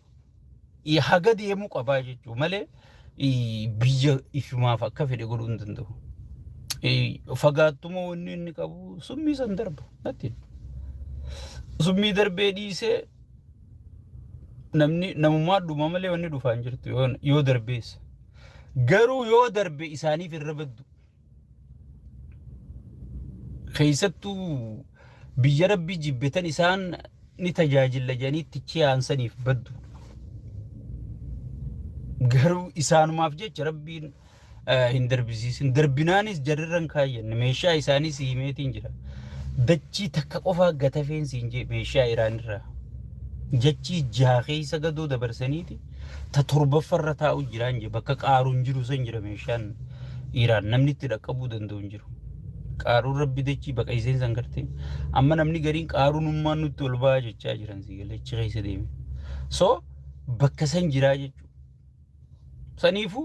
haga deemuu qabaa jechuudha malee biyya ifumaaf akka fedhe godhuu hin danda'u. fagaattuma wanni inni qabu summii san darba natti summii darbee dhiisee namni namummaa dhuma malee wanni dhufaan jirtu yoo darbeessa garuu yoo darbe isaaniif irra baddu keessattuu biyya rabbii jibbetan isaan ni tajaajila janiitti chiyaansaniif baddu garuu isaanumaaf jecha rabbiin hin darbisiisin darbinaanis jarrirran kaayyan meeshaa isaaniis himeetiin jira dachii takka qofaa gatafeen siin jee meeshaa iraanirraa jachii jaakeessa gadoo dabarsaniiti ta torbaffarra taa'u jiraan jee bakka qaaruun jiru san jira meeshaan iraan namni itti dhaqqabuu danda'u hin jiru qaaruun rabbi dachii baqayseen san gartee amma namni gariin qaaruunummaan nutti ol ba'aa jechaa jiran siigalechi keessa deeme so bakka san jiraa jechuudha saniifu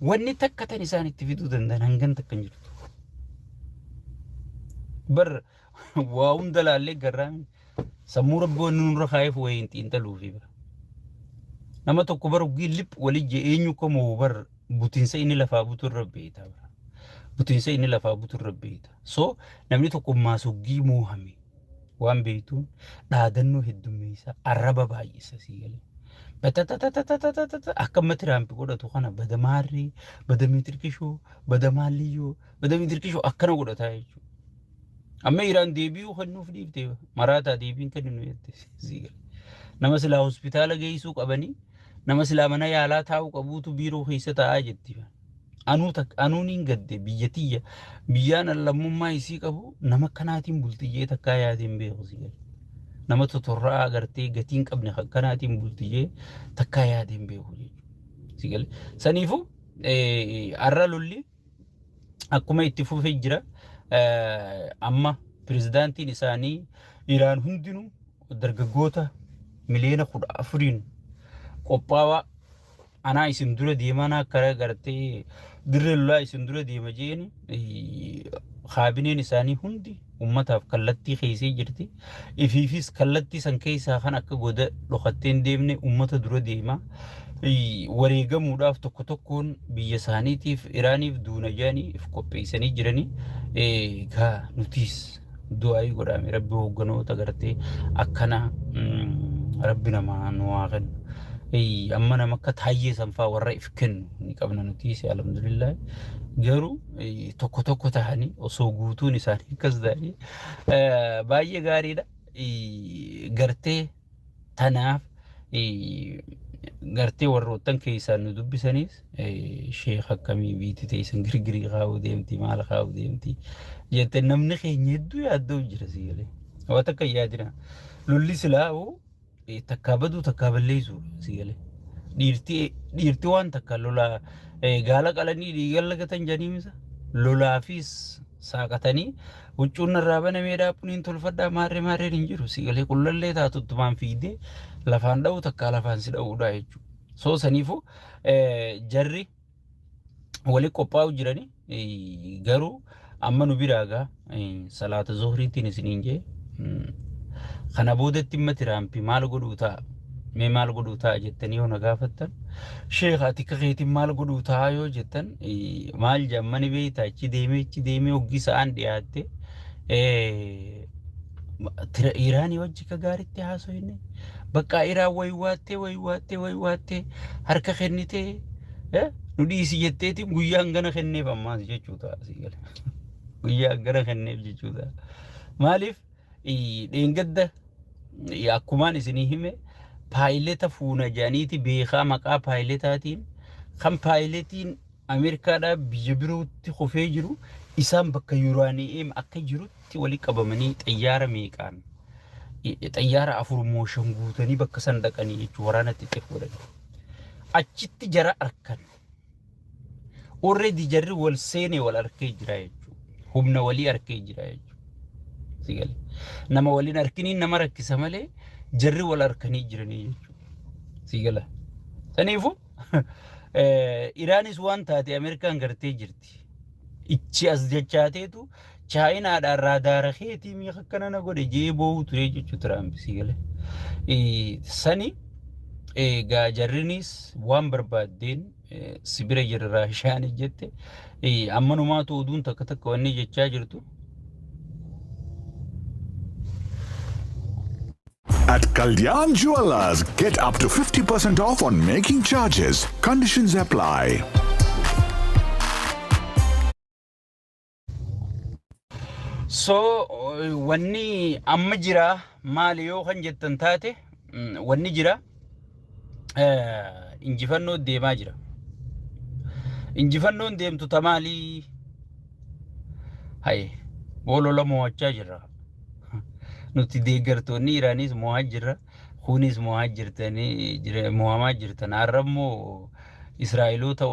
wanni takka tan isaan itti fiduu danda'an hangan takka hin jirtu bar waa hunda laallee garraami sammuu rabbi wanni nurra kaa'eef wayiin xiinxaluufi bara nama tokko bara uggii lip walijje eenyu komoo bar butiinsa inni lafaa butuun rabbeeta bara butiinsa inni lafaa butuun rabbeeta so namni tokko maasuggii moohame waan beeytuun dhaadannoo heddummeessa arraba baay'isa siigalee akkama tiraampi godhatu kana bada maarrii bada miitirkishoo bada maalliyyoo bada miitirkishoo akkana godhataa jechuudha amma iraan deebi'uu kennuuf dhiiftee maraataa deebiin kenninu jette siigalee nama silaa hospitaala geessuu qabanii nama silaa mana yaalaa taa'uu qabuutu biiroo keessa taa'aa jetti anuun hin gadde biyyatiyya biyyaan lammummaa isii qabu nama kanaatiin bultiyyee takkaa yaadeen beeku siigalee nama totorraa agartee gatiin qabne kanaatiin bultiyyee takkaa yaadeen beeku jechuudha siigalee saniifu arra lolli akkuma itti fufee jira amma pirezidaantiin isaanii iraan hundinuu dargaggoota miliyoona 14 qophaawaa anaa isin dura deeman akka gartee dirree lolaa isin dura deema jeeni kaabineen isaanii hundi ummataaf kallattii keessee jirti ifiifis kallattii san keessaa kan akka goda dhokatteen deemne ummata dura deema wareegamuudhaaf tokko tokkoon biyya isaaniitiif iraaniif duuna jaanii if qopheessanii jiranii gaa nutiis du'aayii godhame rabbi hoogganoota gartee akkana rabbi namaa nu haa kennu amma nama akka taayyee sanfaa warra if kennu ni qabna nutiis alhamdulillah garuu tokko tokko tahanii osoo guutuun isaanii akkas ta'anii baay'ee gaariidha gartee tanaaf gartee warroottan keessaan nu dubbisaniis sheekh akkamii biiti teessan girgirii kaa'uu deemti maal kaa'uu deemti jette namni keenya hedduu yaadda'u jira siigalee waan akka yaadina lolli silaa'uu takkaa baduu takkaa balleessu siigalee dhiirtii waan takka lolaa gaala qalanii dhiigan lagatan janiimisa lolaafis saaqatanii huccuun narraa banamee dhaabuniin tolfadhaa maarreen hin jiru siigalee qullallee taatuttumaan fiidee lafaan dha'u takkaa lafaan si dha'uudha jechuudha. So saniifu jarri wali qophaa'u jiranii garuu amma nu biraagaa salaata zuhriitiin isiniin jee kana boodatti imma tiraampi maal godhuu ta'a mee maal godhuu ta'a jettanii yoo na gaafattan sheekha ati kakeetiin maal godhuu ta'a yoo jettan maal jammani beeyta achi deemee hoggi sa'aan dhiyaatte Iraanii wajji ka gaaritti haasoyne bakka Iraan waywaattee harka kennitee nu dhiisi jetteetiin guyyaan gana kenneef ammaas jechuudha siigalee guyyaan gana kenneef jechuudha maaliif dheengadda akkumaan isinii hime paayileta fuuna jaaniiti beekaa maqaa paayiletaatiin kan paayiletiin Ameerikaadhaa biyya birootti kufee jiru isaan bakka Yuraaniyeem akka jirutti wali qabamanii xayyaara meeqaan xayyaara 4 mooshan guutanii bakka san dhaqanii jechuudha waraanatti xiqqoo godhanii achitti jara arkan already jarri wal seenee wal arkee jira jechuudha humna walii arkee jira jechuudha siigalee nama waliin arkiniin nama rakkisa malee jarri wal arkanii jiranii jechuudha siigalee saniifu Iraanis waan taate Ameerikaan gartee jirti ichi as jechaateetu chaayinaadhaan raadaara keetii mi'a akkana na godhe jee boo'u ture jechuudha Tiraamp siigalee sani egaa jarrinis waan barbaaddeen sibira jirraa shaani jette ammanumaatu oduun takka takka wanni jechaa jirtu. At Kalyan Jewelers, get up to 50% off on making charges. Conditions apply. So wanni amma jira maali yoo kan jettan taate wanni jira injifannoo deemaa jira. Injifannoon deemtu tamaalii hay wolola mo'achaa jirra. Nuti deeggartoonni Iraanis mo'aa jirra. Kunis mo'aa jirtanii mo'amaa jirtan. Har'ammoo Israa'eloota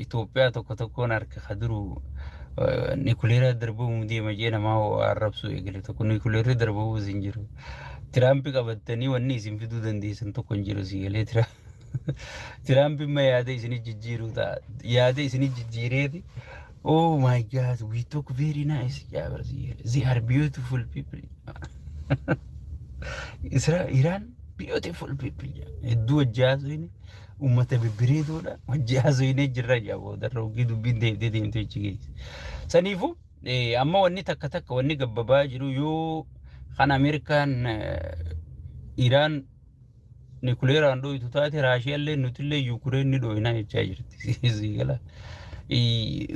Itoophiyaa tokko tokkoon harka kaduru nikuleera darbuu deema jee namaa arrabsu eegale tokko nikuleerri darbuu hin jiru. Tiraampi qabatanii wanni isin fiduu dandeessan tokko hin jiru sigalee Tiraampi ma yaada isin jijjiiruu ta'a. Yaada isin jijjiireeti. Oh my God, we talk very nice. Yeah, they are beautiful people. Iran beautiful people. Hedduu wajjaasoyne ummata bibbireedoodha. Wajjaasoyne jirra jaaboo darroogii dubbiin deemtee deemtee geesse. Saniifuu amma wanni takka takka wanni gabbabaa jiru yoo kan Ameerikaan Iraan nikuleeraan dho'itu taate Raashiyaallee nutillee Yukureen ni dho'inaa jechaa jirti.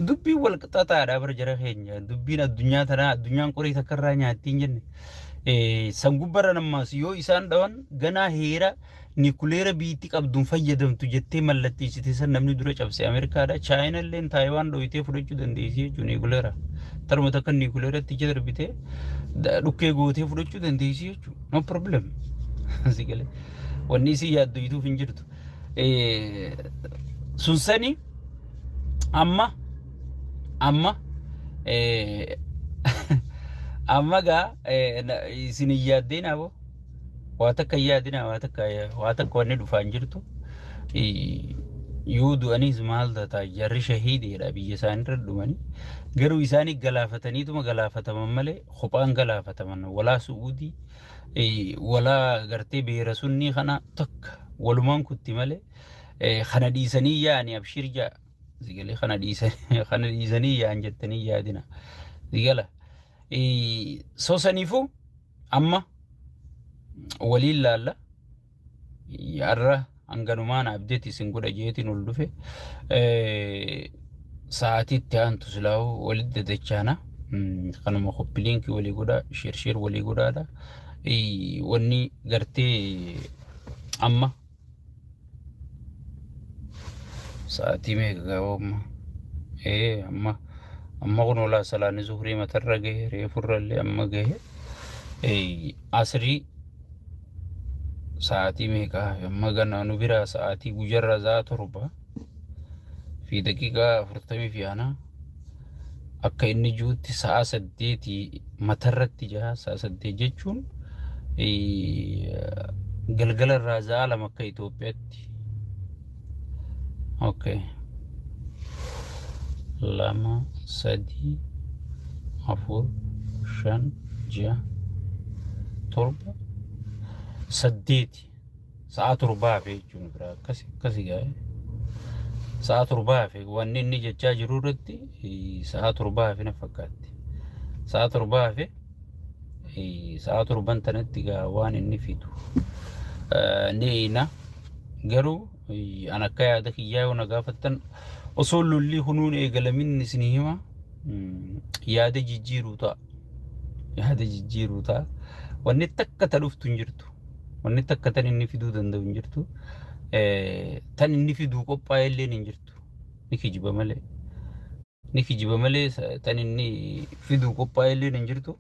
Dubbiin wal qixxaataadha bara jara keenya. Dubbiin addunyaa tanaa addunyaan qorii takkarraa nyaatti hin jenne. Sangubbarra nammas yoo isaan dhawan ganaa heera nikuleera biitti qabduun fayyadamtu jettee mallatteessite san namni dura cabse Ameerikaadha. Chaayinaalleen Taayiwaan dho'itee fudhachuu dandeessi jechuun nikuleera. Taruma takka nikuleeratti ija darbitee dhukkee gootee fudhachuu dandeessi jechuudha. No problem. Sigalee wanni isii yaaddoytuuf hin jirtu. Sunsanii amma gaa isin yaaddeen abo waa takka yaadina waa takka wanni dhufaan jirtu yoo du'anis maal ta'a jarri shahiideedha biyya isaaniirra dhumanii garuu isaanii galaafataniituma galaafataman malee kophaan galaafataman walaa Su'uudii walaa gartee beera sunni kana takka walumaan kutti malee kana dhiisanii yaani abshir jaa Zigale kana dhiisanii yaan jettanii yaadina. Zigala. Sosaniifuu amma waliin laalla yarra hanganumaan abdeeti isin godha jeetiin ol dhufe sa'aatiitti aantu silaawu walitti dachaana. Kanuma koppiliinkii walii godhaa shirshir walii godhaadha. Wanni gartee amma sa'aatii meeqa gaawamma amma kun olaa salaanni zuhurii matarra gahe reefurrallee amma gahe asrii sa'aatii meeqa amma ganaa nu biraa sa'aatii guyyaarra za'a torba fi daqiiqaa 40 akka inni juutti sa'a 8 matarratti jaha sa'a 8 jechuun galgalarraa za'a 2 akka Itoophiyaatti. Okay. Lama, sadi, afur, shan, jaha, torba, saddeeti. Sa'a torbaa fi jechuun biraa akkasi gaa'e. Sa'a torbaa fi wanni inni jechaa jiru irratti sa'a torbaa fi na fakkaatti. Sa'a torbaa fi sa'a torban tanatti gaa waan inni fidu. Neena garuu an akka yaada kiyyaa yoo na gaafattan osoo lolli hunuun eegalamin isinii hima yaada jijjiiruu ta'a. Yaada jijjiiruu ta'a. Wanni takka ta dhuftu hin jirtu. Wanni takka tan inni fiduu danda'u hin jirtu. Tan inni fiduu qophaa'e illee hin jirtu. Ni kijiba malee. Ni kijiba malee tan inni fiduu qophaa'e illee hin jirtu.